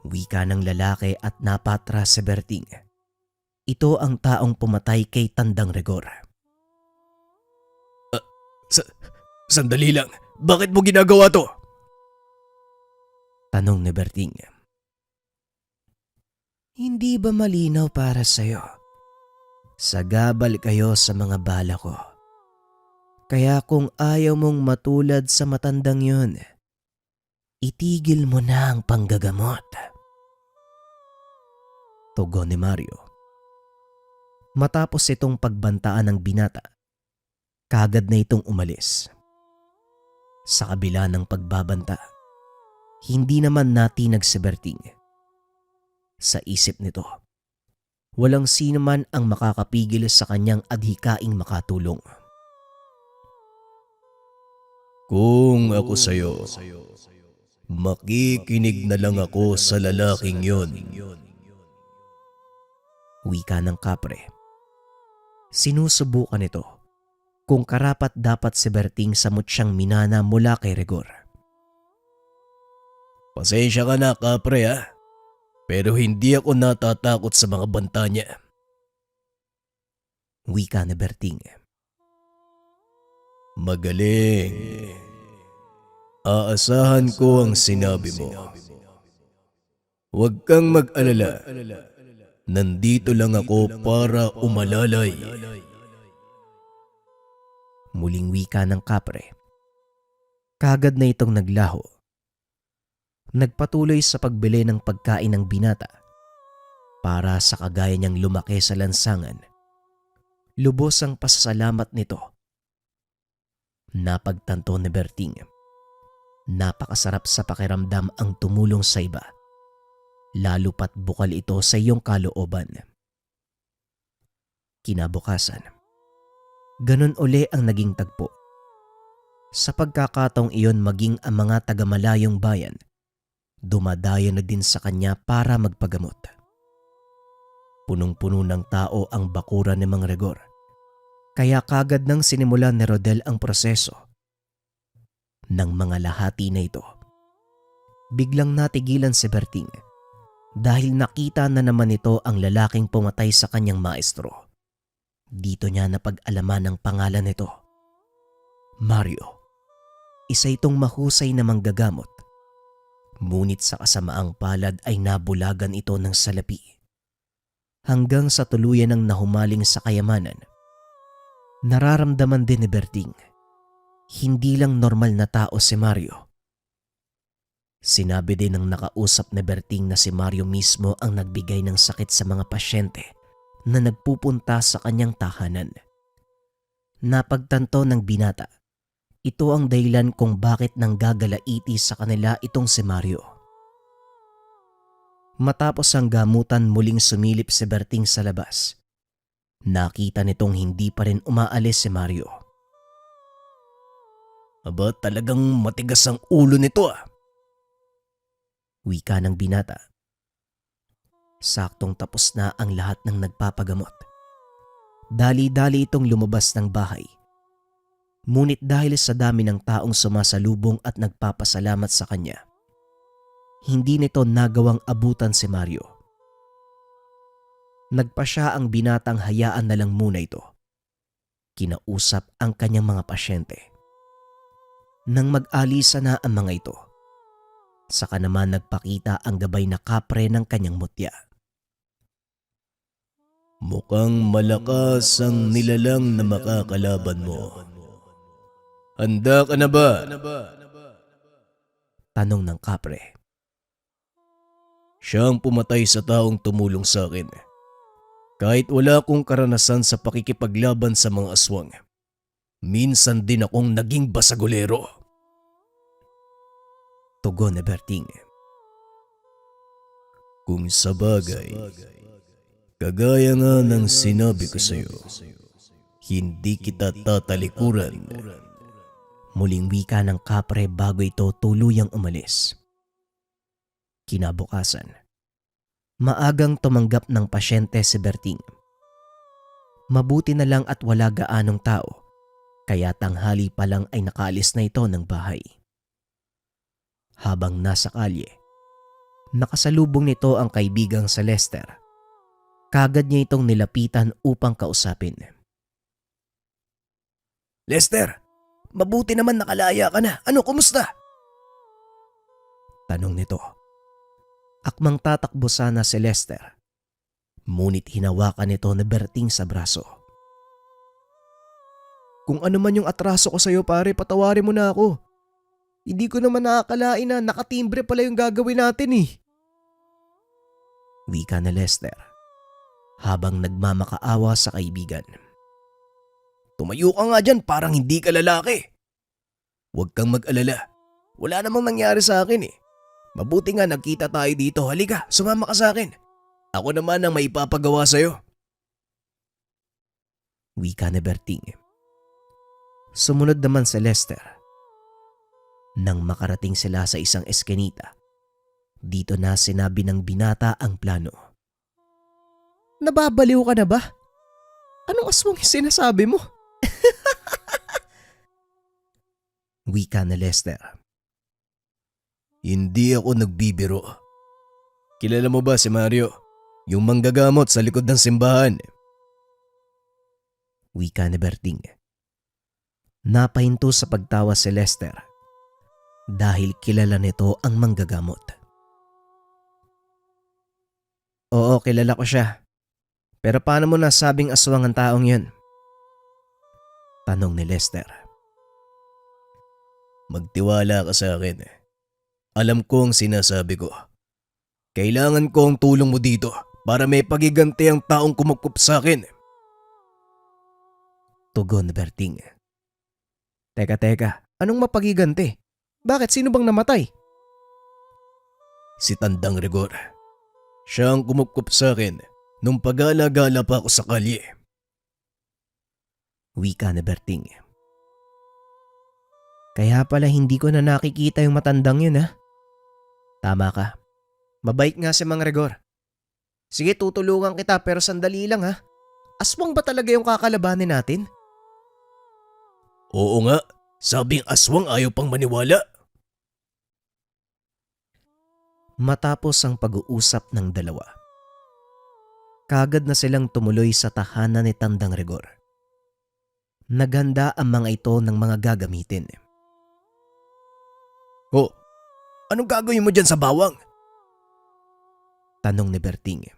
Speaker 1: Wika ng lalaki at napatras si Berting. Ito ang taong pumatay kay Tandang Rigor.
Speaker 2: Sandali lang, bakit mo ginagawa to?
Speaker 1: Tanong ni Berting. Hindi ba malinaw para sa'yo? Sagabal kayo sa mga bala ko. Kaya kung ayaw mong matulad sa matandang yun, itigil mo na ang panggagamot. Tugon ni Mario. Matapos itong pagbantaan ng binata, kagad na itong umalis. Sa kabila ng pagbabanta, hindi naman natinag si Berting. Sa isip nito, walang sino man ang makakapigil sa kanyang adhikaing makatulong.
Speaker 2: Kung ako sa'yo, makikinig na lang ako sa lalaking yon.
Speaker 1: Wika ng kapre. Sinusubukan ito kung karapat dapat si Berting samot siyang minana mula kay Rigor.
Speaker 2: Pasensya ka na, kapre ha. Pero hindi ako natatakot sa mga banta niya.
Speaker 1: Wika ni Berting.
Speaker 2: Magaling. Aasahan ko ang sinabi mo. Huwag kang mag-alala. Nandito lang ako para umalalay.
Speaker 1: Muling wika ng kapre. Kagad na itong naglaho. Nagpatuloy sa pagbili ng pagkain ng binata para sa kagaya niyang lumaki sa lansangan. Lubos ang pasasalamat nito. Napagtanto ni Berting. Napakasarap sa pakiramdam ang tumulong sa iba, lalo pat bukal ito sa iyong kalooban. Kinabukasan, ganun uli ang naging tagpo. Sa pagkakataong iyon, maging ang mga taga-malayong bayan dumadayo na din sa kanya para magpagamot. Punong-puno ng tao ang bakuran ni Mang Rigor, kaya kagad nang sinimulan ni Rodel ang proseso. Ng mga lahati na ito, biglang natigilan si Berting dahil nakita na naman ito ang lalaking pumatay sa kanyang maestro. Dito niya napag-alaman ang pangalan nito. Mario. Isa itong mahusay na manggagamot. Ngunit sa kasamaang palad ay nabulagan ito ng salapi. Hanggang sa tuluyan ng nahumaling sa kayamanan, nararamdaman din ni Berting, hindi lang normal na tao si Mario. Sinabi din ng nakausap ni Berting na si Mario mismo ang nagbigay ng sakit sa mga pasyente na nagpupunta sa kanyang tahanan. Napagtanto ng binata, ito ang dahilan kung bakit nanggagalaiti sa kanila itong si Mario. Matapos ang gamutan, muling sumilip si Berting sa labas. Nakita nitong hindi pa rin umaalis si Mario.
Speaker 2: Aba, talagang matigas ang ulo nito ah.
Speaker 1: Wika ng binata. Saktong tapos na ang lahat ng nagpapagamot. Dali-dali itong lumabas ng bahay. Ngunit dahil sa dami ng taong sumasalubong at nagpapasalamat sa kanya, hindi nito nagawang abutan si Mario. Nagpa siya ang binatang hayaan na lang muna ito. Kinausap ang kanyang mga pasyente. Nang mag-alisa na ang mga ito, saka naman nagpakita ang gabay na kapre ng kanyang mutya.
Speaker 2: Mukhang malakas ang nilalang na makakalaban mo. Handa ka na ba?
Speaker 1: Tanong ng kapre.
Speaker 2: Siya ang pumatay sa taong tumulong sa akin. Kahit wala akong karanasan sa pakikipaglaban sa mga aswang, minsan din akong naging basagolero.
Speaker 1: Tugon ni Berting.
Speaker 2: Kung sa bagay, kagaya nga ng sinabi ko sa'yo, Hindi kita tatalikuran.
Speaker 1: Muling wika ng kapre bago ito tuluyang umalis. Kinabukasan, maagang tumanggap ng pasyente si Berting. Mabuti na lang at wala gaanong tao, kaya tanghali pa lang ay nakaalis na ito ng bahay. Habang nasa kalye, nakasalubong nito ang kaibigang si Lester. Kagad niya itong nilapitan upang kausapin.
Speaker 2: Lester, mabuti naman nakalaya ka na. Ano, kumusta?
Speaker 1: Tanong nito. Akmang tatakbo sana si Lester, ngunit hinawakan nito ni Berting sa braso.
Speaker 3: Kung ano man yung atraso ko sa'yo pare, patawarin mo na ako. Hindi ko naman nakakalain na nakatimbre pala yung gagawin natin eh.
Speaker 1: Wika na Lester, habang nagmamakaawa sa kaibigan.
Speaker 2: Tumayo ka nga dyan, parang hindi ka lalaki. Huwag kang mag-alala. Wala namang nangyari sa akin eh. Mabuti nga nagkita tayo dito. Halika, sumama ka sa akin. Ako naman ang maipapagawa sa'yo.
Speaker 1: Wika ni Berting. Sumunod naman si Lester. Nang makarating sila sa isang eskinita, dito na sinabi ng binata ang plano.
Speaker 3: Nababaliw ka na ba? Anong aswang yung sinasabi mo?
Speaker 1: Wika ni Lester.
Speaker 2: Hindi ako nagbibiro. Kilala mo ba si Mario? Yung manggagamot sa likod ng simbahan.
Speaker 1: Wika ni Berting. Napahinto sa pagtawa si Lester dahil kilala nito ang manggagamot. Oo, kilala ko siya. Pero paano mo nasabing aswang ang taong yun? Tanong ni Lester.
Speaker 2: Magtiwala ka sa akin. Alam ko ang sinasabi ko. Kailangan ko ang tulong mo dito para may pagiganti ang taong kumupkup sa akin.
Speaker 1: Tugon ni Berting.
Speaker 3: Teka, anong mapagiganti? Bakit, sino bang namatay?
Speaker 2: Si Tandang Rigor. Siya ang kumupkup sa akin nung pag-alagala pa ako sa kalye.
Speaker 1: Wika ni Berting. Kaya pala hindi ko na nakikita yung matandang yun ha. Tama ka. Mabait nga si Mang Rigor. Sige, tutulungan kita pero sandali lang ha. Aswang ba talaga yung kakalabanin natin?
Speaker 2: Oo nga, sabing aswang ayaw pang maniwala.
Speaker 1: Matapos ang pag-uusap ng dalawa, kagad na silang tumuloy sa tahanan ni Tandang Rigor. Naghanda ang mga ito ng mga gagamitin.
Speaker 2: Oh, anong gagawin mo dyan sa bawang?
Speaker 1: Tanong ni Berting.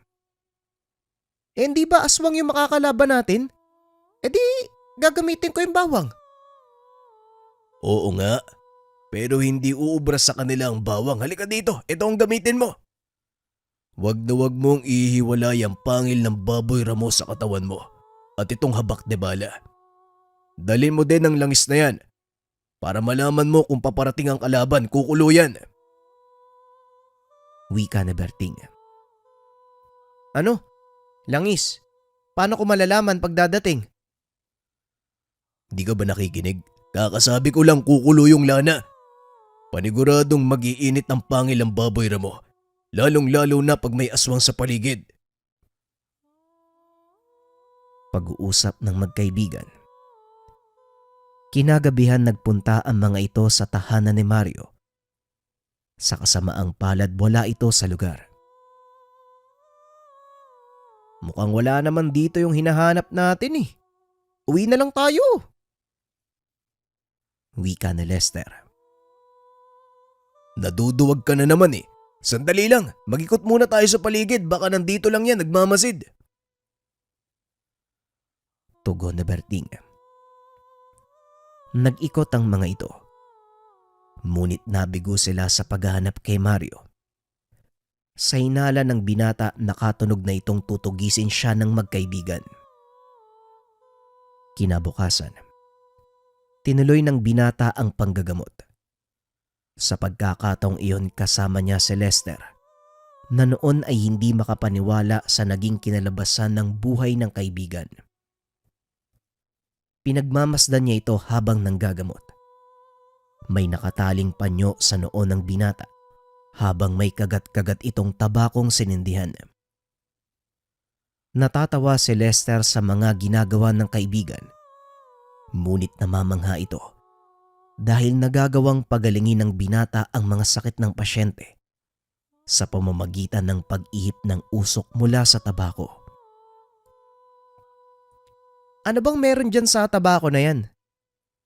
Speaker 3: Hindi ba aswang yung makakalaban natin? Di, gagamitin ko yung bawang.
Speaker 2: Oo nga, pero hindi uubra sa kanila ang bawang. Halika dito, ito ang gamitin mo. Wag na wag mong ihiwalay ang pangil ng baboy ramo sa katawan mo at itong habak de bala. Dalhin mo din ang langis na yan para malaman mo kung paparating ang kalaban, kukulo yan.
Speaker 1: Wika ni Berting.
Speaker 3: Ano? Langis? Paano ko malalaman pag dadating?
Speaker 2: Di ka ba nakikinig? Kakasabi ko lang kukulo yung lana. Paniguradong mag-iinit ang pangil ang baboy ramo, lalong-lalo na pag may aswang sa paligid.
Speaker 1: Pag-uusap ng magkaibigan. Kinagabihan nagpunta ang mga ito sa tahanan ni Mario. Sa kasamaang palad wala ito sa lugar.
Speaker 3: Mukhang wala naman dito yung hinahanap natin eh. Uwi na lang tayo.
Speaker 1: Wika ni Lester.
Speaker 2: Naduduwag ka na naman eh. Sandali lang, mag-ikot muna tayo sa paligid, baka nandito lang yan nagmamasid.
Speaker 1: Tugon ni Berting. Nag-ikot ang mga ito. Ngunit nabigo sila sa paghahanap kay Mario. Sa hinala ng binata, nakatunog na itong tutugisin siya ng magkaibigan. Kinabukasan, tinuloy ng binata ang panggagamot. Sa pagkakataong iyon kasama niya si Lester, na noon ay hindi makapaniwala sa naging kinalabasan ng buhay ng kaibigan. Pinagmamasdan niya ito habang nanggagamot. May nakataling panyo sa noo ng binata habang may kagat-kagat itong tabakong sinindihan. Natatawa si Lester sa mga ginagawa ng kaibigan. Ngunit namamangha ito dahil nagagawang pagalingin ng binata ang mga sakit ng pasyente sa pamamagitan ng pag-ihip ng usok mula sa tabako. Ano bang meron dyan sa tabako na yan?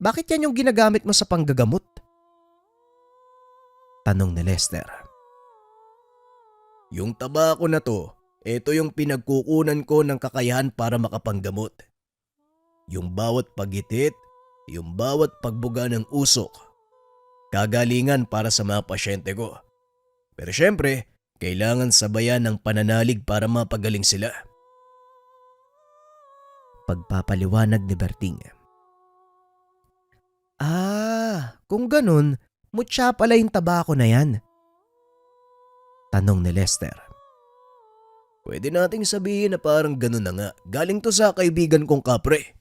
Speaker 1: Bakit yan yung ginagamit mo sa panggagamot? Tanong ni Lester.
Speaker 2: Yung tabako na to, ito yung pinagkukunan ko ng kakayahan para makapanggamot. Yung bawat paghitit, yung bawat pagbuga ng usok. Kagalingan para sa mga pasyente ko. Pero syempre, kailangan sabayan ng pananalig para mapagaling sila.
Speaker 1: Pagpapaliwanag ni Berting. Kung ganun, mutya pala yung tabako na yan. Tanong ni Lester.
Speaker 2: Pwede nating sabihin na parang ganun na nga. Galing to sa kaibigan kong kapre.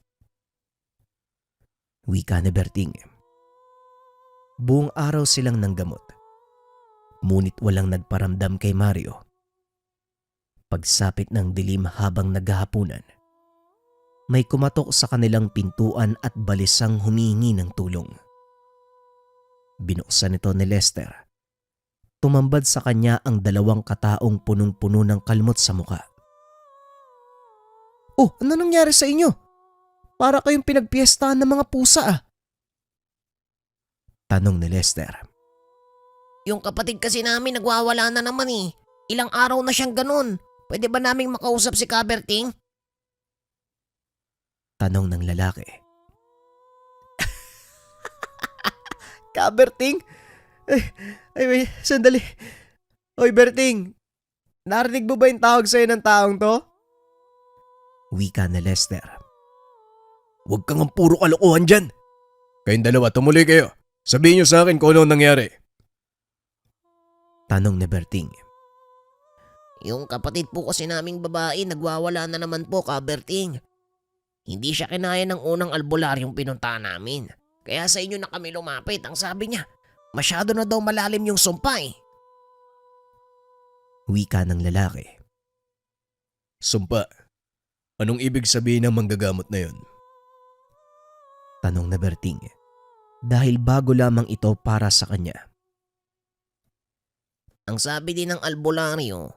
Speaker 1: Wika ni Berting. Buong araw silang nanggamot. Ngunit walang nagparamdam kay Mario. Pagsapit ng dilim habang naghahapunan, may kumatok sa kanilang pintuan at balisang humihingi ng tulong. Binuksan ito ni Lester. Tumambad sa kanya ang dalawang kataong punong-puno ng kalmot sa muka. Oh, ano nangyari sa inyo? Para kayong pinagpiestahan ng mga pusa Tanong ni Lester.
Speaker 4: Yung kapatid kasi namin nagwawala na naman eh. Ilang araw na siyang ganun. Pwede ba naming makausap si Kaberting?
Speaker 1: Tanong ng lalaki.
Speaker 2: Kaberting? Ay, sandali. Oy, Berting. Narinig mo ba yung tawag sa'yo ng taong to?
Speaker 1: Wika ni Lester.
Speaker 2: Huwag kang ang puro kalokohan dyan. Kayong dalawa, tumuloy kayo. Sabihin niyo sa akin kung ano nangyari.
Speaker 1: Tanong ni Berting.
Speaker 4: Yung kapatid po kasi naming babae nagwawala na naman po, Kaberting. Hindi siya kinaya ng unang albularyong pinunta namin. Kaya sa inyo na kami lumapit. Ang sabi niya, masyado na daw malalim yung sumpa eh.
Speaker 1: Wika ng lalaki.
Speaker 2: Sumpa. Anong ibig sabihin ng manggagamot na yun?
Speaker 1: Tanong na Berting. Dahil bago lamang ito para sa kanya.
Speaker 4: Ang sabi din ng albularyo,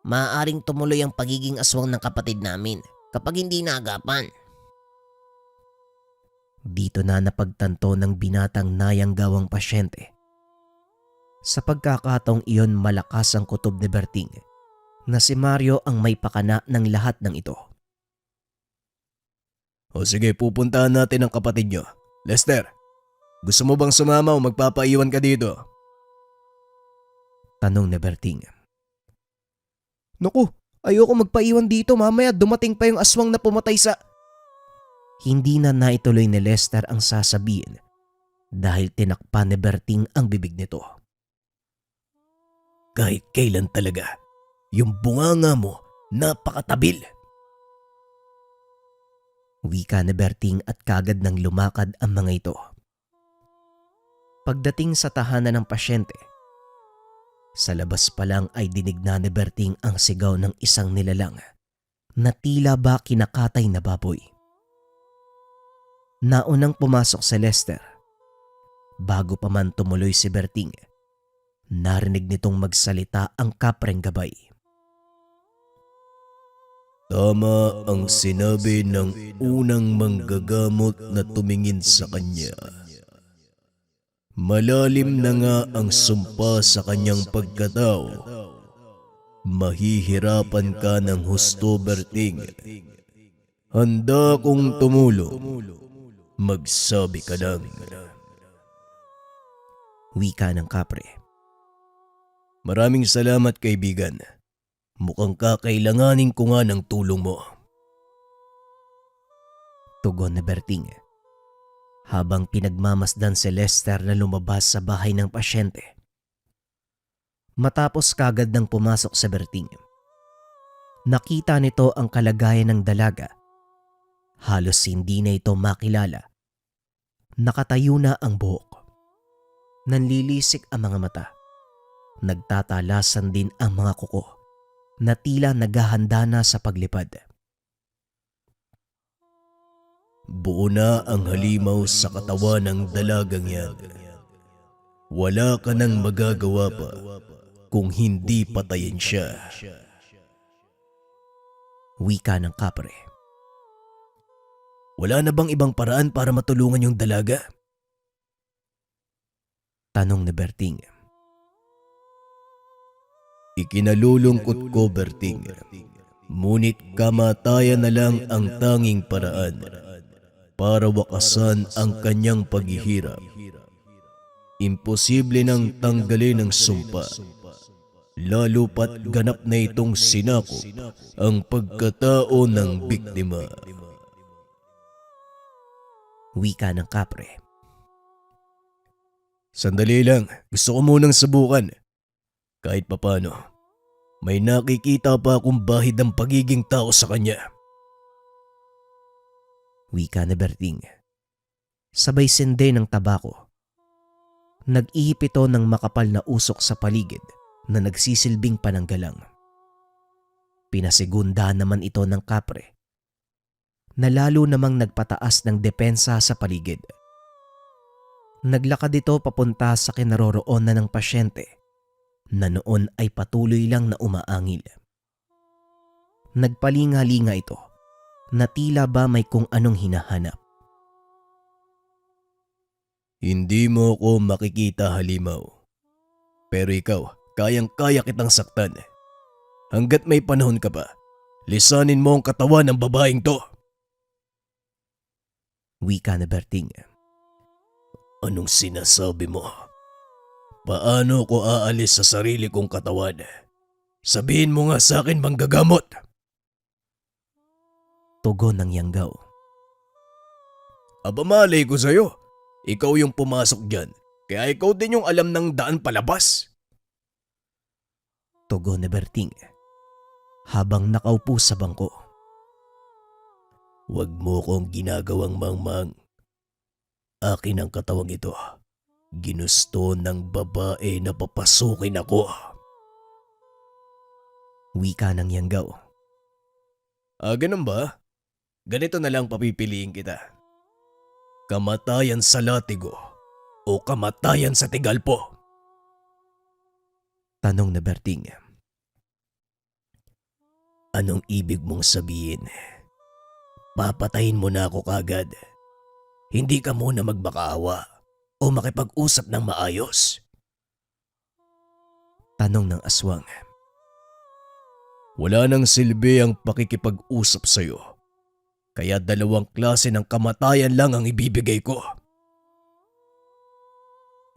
Speaker 4: maaaring tumuloy ang pagiging aswang ng kapatid namin kapag hindi naagapan.
Speaker 1: Dito na napagtanto ng binatang nayanggawang pasyente. Sa pagkakataong iyon, malakas ang kutob ni Berting na si Mario ang may pakana ng lahat ng ito.
Speaker 2: O sige, pupuntahan natin ang kapatid nyo. Lester, gusto mo bang sumama o magpapaiwan ka dito?
Speaker 1: Tanong ni Berting. Naku, ayoko magpaiwan dito, mamaya dumating pa yung aswang na pumatay sa... Hindi na naituloy ni Lester ang sasabihin dahil tinakpan ni Berting ang bibig nito.
Speaker 2: Kahit kailan talaga, yung bunganga mo napakatabil.
Speaker 1: Wika ni Berting at kagad nang lumakad ang mga ito. Pagdating sa tahanan ng pasyente, sa labas pa lang ay dinig na ni Berting ang sigaw ng isang nilalang na tila ba kinakatay na baboy. Naunang pumasok si Lester. Bago pa man tumuloy si Berting, narinig nitong magsalita ang kapreng gabay.
Speaker 2: Tama ang sinabi ng unang manggagamot na tumingin sa kanya. Malalim na nga ang sumpa sa kanyang pagkatao. Mahihirapan ka ng husto, Berting. Handa kong tumulong. Magsabi ka lang.
Speaker 1: Wika ng kapre.
Speaker 2: Maraming salamat, kaibigan. Mukhang kakailanganin ko nga ng tulong mo.
Speaker 1: Tugon ni Berting. Habang pinagmamasdan si Lester na lumabas sa bahay ng pasyente. Matapos kagad nang pumasok sa Berting, nakita nito ang kalagayan ng dalaga Halos hindi na ito makilala. Nakatayo na ang buhok. Nanlilisik ang mga mata. Nagtatalasan din ang mga kuko na tila naghahanda na sa paglipad.
Speaker 2: Buo na ang halimaw sa katawan ng dalagang yan. Wala ka nang magagawa pa kung hindi patayin siya.
Speaker 1: Wika ng kapre.
Speaker 2: Wala na bang ibang paraan para matulungan yung dalaga?
Speaker 1: Tanong ni Berting.
Speaker 2: Ikinalulungkot ko, Berting. Ngunit kamatayan na lang ang tanging paraan para wakasan ang kanyang paghihirap. Imposible nang tanggalin ang sumpa, lalo pat ganap na itong sinakop ang pagkatao ng biktima.
Speaker 1: Wika ng kapre.
Speaker 2: Sandali lang, gusto ko munang subukan. Kahit papano, may nakikita pa akong bahid ng pagiging tao sa kanya.
Speaker 1: Wika ni Berting. Sabay sinde ng tabako. Nag-ihip ito ng makapal na usok sa paligid na nagsisilbing pananggalang. Pinasegunda naman ito ng kapre na lalo namang nagpataas ng depensa sa paligid. Naglakad ito papunta sa kinaroroonan ng pasyente na noon ay patuloy lang na umaangil. Nagpalinga-linga ito na tila ba may kung anong hinahanap.
Speaker 2: Hindi mo ko makikita, halimaw. Pero ikaw, kayang-kaya kitang saktan. Hanggat may panahon ka pa, lisanin mo ang katawan ng babaeng to.
Speaker 1: Wika na Berting.
Speaker 2: Anong sinasabi mo? Paano ko aalis sa sarili kong katawan? Sabihin mo nga sa akin, manggagamot.
Speaker 1: Tugon ng Yanggaw.
Speaker 2: Aba, malay ko sa'yo. Ikaw yung pumasok dyan, kaya ikaw din yung alam ng daan palabas.
Speaker 1: Tugon ni Berting habang nakaupo sa bangko.
Speaker 2: Huwag mo kong ginagawang mangmang. Akin ang katawang ito. Ginusto ng babae na papasukin ako.
Speaker 1: Wika ng Yanggaw.
Speaker 2: Ganun ba? Ganito na lang papipiliin kita. Kamatayan sa latigo o kamatayan sa tigalpo?
Speaker 1: Tanong na Berting.
Speaker 2: Anong ibig mong sabihin? Papatayin mo na ako kagad. Hindi ka muna magmakaawa o makipag-usap ng maayos.
Speaker 1: Tanong ng aswang.
Speaker 2: Wala nang silbi ang pakikipag-usap sa'yo. Kaya dalawang klase ng kamatayan lang ang ibibigay ko.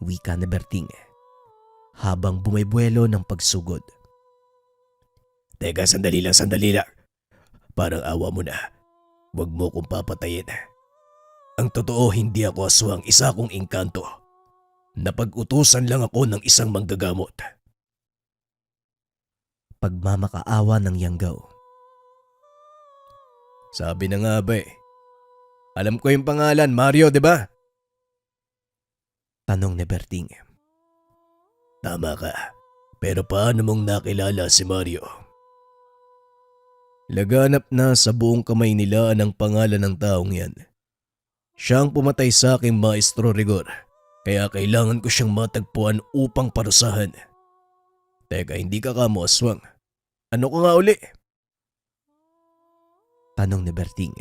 Speaker 1: Wika ni Berting habang bumibuelo ng pagsugod.
Speaker 2: Teka, sandali lang. Parang awa mo na. Huwag mo kong papatayin. Ang totoo, hindi ako aswang, isa akong engkanto. Napag-utusan lang ako ng isang manggagamot.
Speaker 1: Pagmamakaawa ng Yanggaw.
Speaker 2: Sabi na nga ba eh. Alam ko yung pangalan, Mario, di ba?
Speaker 1: Tanong ni Berting.
Speaker 2: Tama ka. Pero paano mong nakilala si Mario? Laganap na sa buong kamay nila ang pangalan ng taong yan. Siya ang pumatay sa aking Maestro Rigor, kaya kailangan ko siyang matagpuan upang parusahan. Teka, hindi ka kamo aswang. Ano ka nga uli?
Speaker 1: Tanong ni Berting.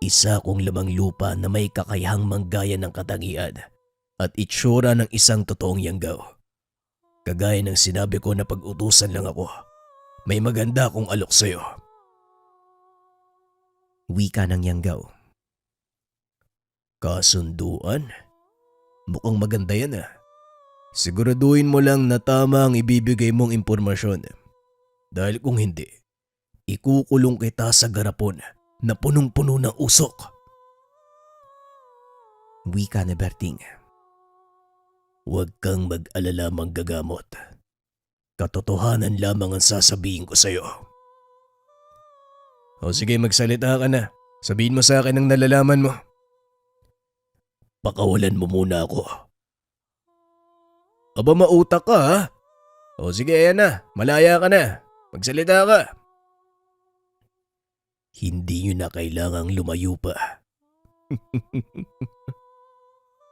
Speaker 2: Isa kong lamang lupa na may kakayahang manggaya ng katangian at itsura ng isang totoong Yanggaw. Kagaya ng sinabi ko na pag-utusan lang ako, may maganda akong alok sa'yo.
Speaker 1: Wika ng Yanggaw.
Speaker 2: Kasunduan? Mukhang maganda yan ah. Siguraduhin mo lang na tama ang ibibigay mong impormasyon. Dahil kung hindi, ikukulong kita sa garapon na punong-puno ng usok.
Speaker 1: Wika ni Berting.
Speaker 2: Huwag kang mag-alala, manggagamot. Katotohanan lamang ang sasabihin ko sa'yo. O sige, magsalita ka na. Sabihin mo sa akin ang nalalaman mo. Pakawalan mo muna ako. Aba, mautak ka ha? O sige, ayan na. Malaya ka na. Magsalita ka. Hindi nyo na kailangang lumayo pa.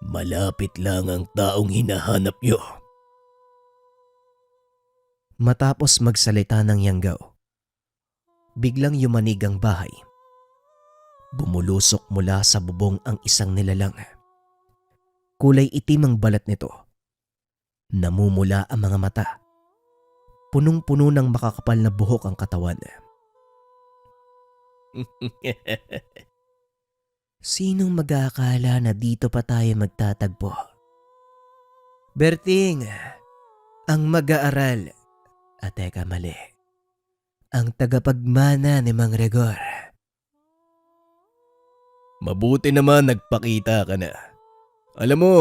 Speaker 2: Malapit lang ang taong hinahanap nyo.
Speaker 1: Matapos magsalita ng Yanggaw, biglang yumanig ang bahay. Bumulusok mula sa bubong ang isang nilalang. Kulay itim ang balat nito. Namumula ang mga mata. Punong-puno ng makakapal na buhok ang katawan. Sinong mag-aakala na dito pa tayo magtatagpo? Berting, ang mag-aaral. Teka, mali. Ang tagapagmana ni Mang Rigor.
Speaker 2: Mabuti naman nagpakita ka na. Alam mo,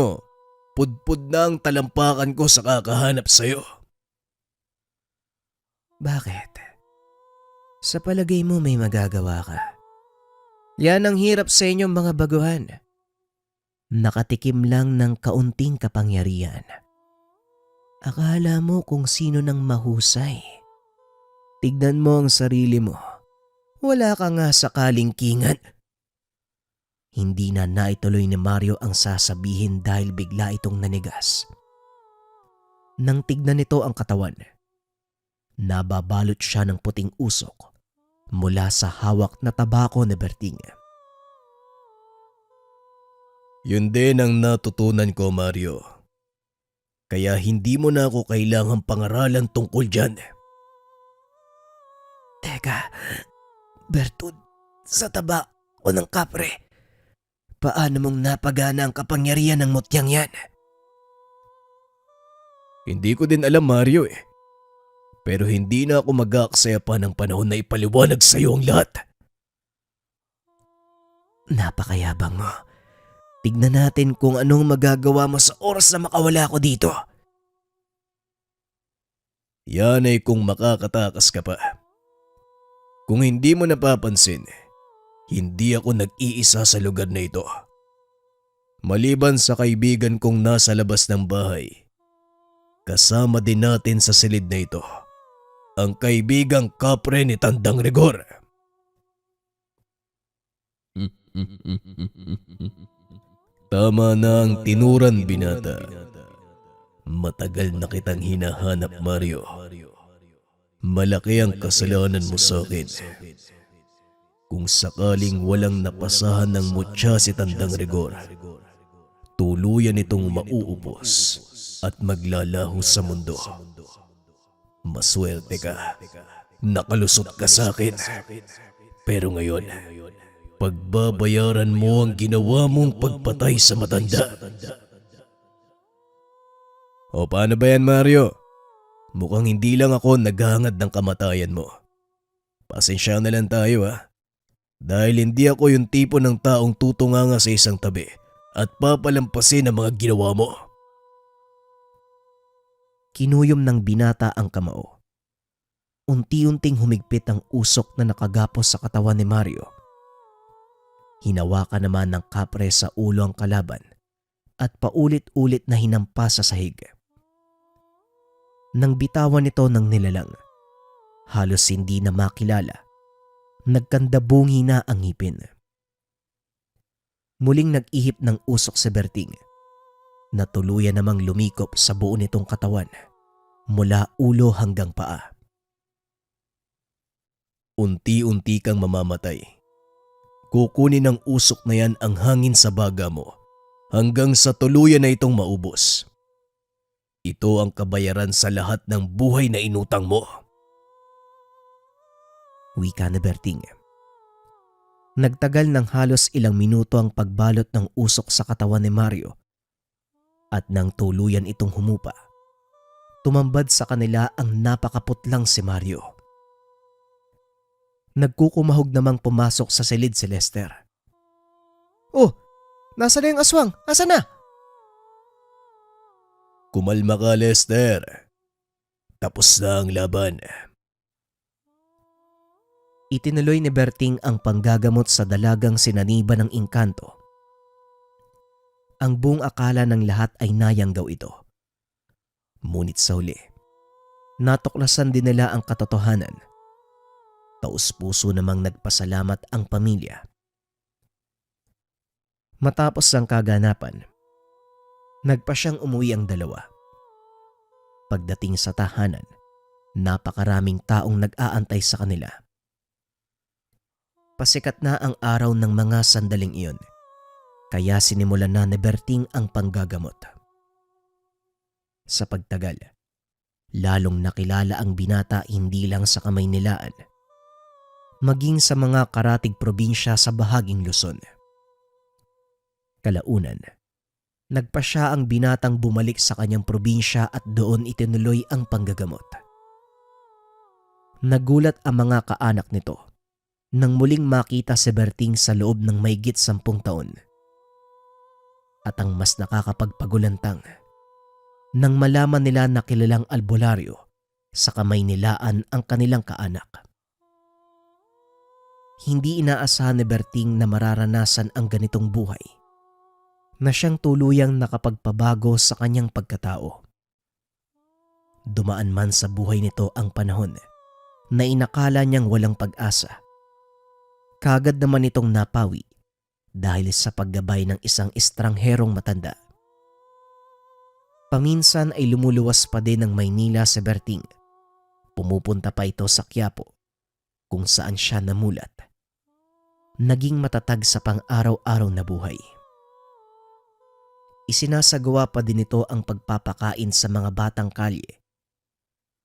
Speaker 2: pudpud na ang talampakan ko sa kakahanap sa'yo.
Speaker 1: Bakit? Sa palagay mo may magagawa ka? Yan ang hirap sa inyong mga baguhan. Nakatikim lang ng kaunting kapangyarihan. Akala mo kung sino nang mahusay. Tignan mo ang sarili mo. Wala ka nga sa kalingkingan. Hindi na naituloy ni Mario ang sasabihin dahil bigla itong nanigas. Nang tignan nito ang katawan, nababalot siya ng puting usok mula sa hawak na tabako ni Berting.
Speaker 2: Yun din ang natutunan ko, Mario. Kaya hindi mo na ako kailangang pangaralan tungkol dyan.
Speaker 1: Teka, Bertud, sa taba o ng kapre, paano mong napagana ang kapangyarihan ng mutyang yan?
Speaker 2: Hindi ko din alam, Mario eh. Pero hindi na ako mag-aaksaya pa ng panahon na ipaliwanag sa iyo ang lahat.
Speaker 1: Napakayabang mo. Tignan natin kung anong magagawa mo sa oras na makawala ako dito.
Speaker 2: Yan ay kung makakatakas ka pa. Kung hindi mo napapansin, hindi ako nag-iisa sa lugar na ito. Maliban sa kaibigan kong nasa labas ng bahay, kasama din natin sa silid na ito ang kaibigang kapre ni Tandang Rigor. Tama na ang tinuran, binata. Matagal na kitang hinahanap, Mario. Malaki ang kasalanan mo sa akin. Kung sakaling walang napasahan ng mutya si Tandang Rigor, tuluyan itong mauupos at maglalaho sa mundo. Maswerte ka. Nakalusot ka sa akin. Pero ngayon, pagbabayaran mo ang ginawa mong pagpatay sa matanda. O paano ba yan, Mario? Mukhang hindi lang ako naghahangad ng kamatayan mo. Pasensya na lang tayo ha. Dahil hindi ako yung tipo ng taong tutunganga sa isang tabi at papalampasin ang mga ginawa mo.
Speaker 1: Kinuyom ng binata ang kamao. Unti-unting humigpit ang usok na nakagapos sa katawan ni Mario. Hinawakan naman ng kapre sa ulo ang kalaban at paulit-ulit na hinampas sa sahig. Nang bitawan nito ng nilalang, halos hindi na makilala, nagkandabungi na ang ngipin. Muling nag-ihip ng usok si Berting na tuluyan namang lumikop sa buo nitong katawan mula ulo hanggang paa.
Speaker 2: Unti-unti kang mamamatay. Kukunin ng usok na yan ang hangin sa baga mo hanggang sa tuluyan na itong maubos. Ito ang kabayaran sa lahat ng buhay na inutang mo.
Speaker 1: Wika ni Berting. Nagtagal ng halos ilang minuto ang pagbalot ng usok sa katawan ni Mario at nang tuluyan itong humupa, tumambad sa kanila ang napakaputlang si Mario. Nagkukumahog namang pumasok sa silid si Lester. Oh, nasa na yung aswang? Asa na?
Speaker 2: Kumalma ka, Lester. Tapos na ang laban.
Speaker 1: Itinuloy ni Berting ang panggagamot sa dalagang sinaniba ng engkanto. Ang buong akala ng lahat ay nayanggaw ito. Ngunit sa huli, natuklasan din nila ang katotohanan. Taus-puso namang nagpasalamat ang pamilya. Matapos ang kaganapan, nagpa siyang umuwi ang dalawa. Pagdating sa tahanan, napakaraming taong nag-aantay sa kanila. Pasikat na ang araw ng mga sandaling iyon, kaya sinimulan na ni Berting ang panggagamot. Sa pagtagal, lalong nakilala ang binata hindi lang sa Kamaynilaan, maging sa mga karatig probinsya sa bahaging Luzon. Kalaunan, nagpa siya ang binatang bumalik sa kanyang probinsya at doon itinuloy ang panggagamot. Nagulat ang mga kaanak nito nang muling makita si Berting sa loob ng mahigit 10 taon. At ang mas nakakapagpagulantang, nang malaman nila na kilalang albularyo sa Kamaynilaan ang kanilang kaanak. Hindi inaasahan ni Berting na mararanasan ang ganitong buhay, na siyang tuluyang nakapagpabago sa kanyang pagkatao. Dumaan man sa buhay nito ang panahon na inakala niyang walang pag-asa, kagad naman itong napawi dahil sa paggabay ng isang estrangherong matanda. Paminsan ay lumuluwas pa din ng Maynila si Berting. Pumupunta pa ito sa Quiapo, kung saan siya namulat. Naging matatag sa pang-araw-araw na buhay. Isinasagawa pa din ito ang pagpapakain sa mga batang kalye.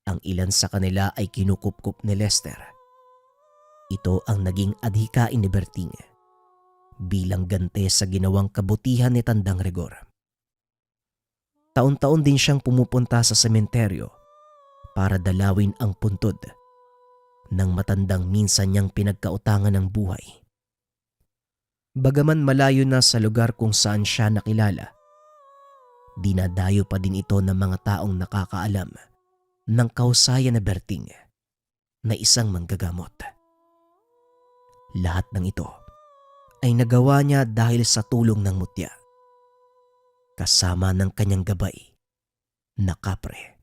Speaker 1: Ang ilan sa kanila ay kinukupkup ni Lester. Ito ang naging adhikain ni Berting bilang gante sa ginawang kabutihan ni Tandang Rigor. Taon-taon din siyang pumupunta sa sementeryo para dalawin ang puntod ng matandang minsan niyang pinagkautangan ng buhay. Bagaman malayo na sa lugar kung saan siya nakilala, dinadayo pa din ito ng mga taong nakakaalam ng kahusayan na Berting na isang manggagamot. Lahat ng ito ay nagawa niya dahil sa tulong ng mutya, kasama ng kanyang gabay na kapre.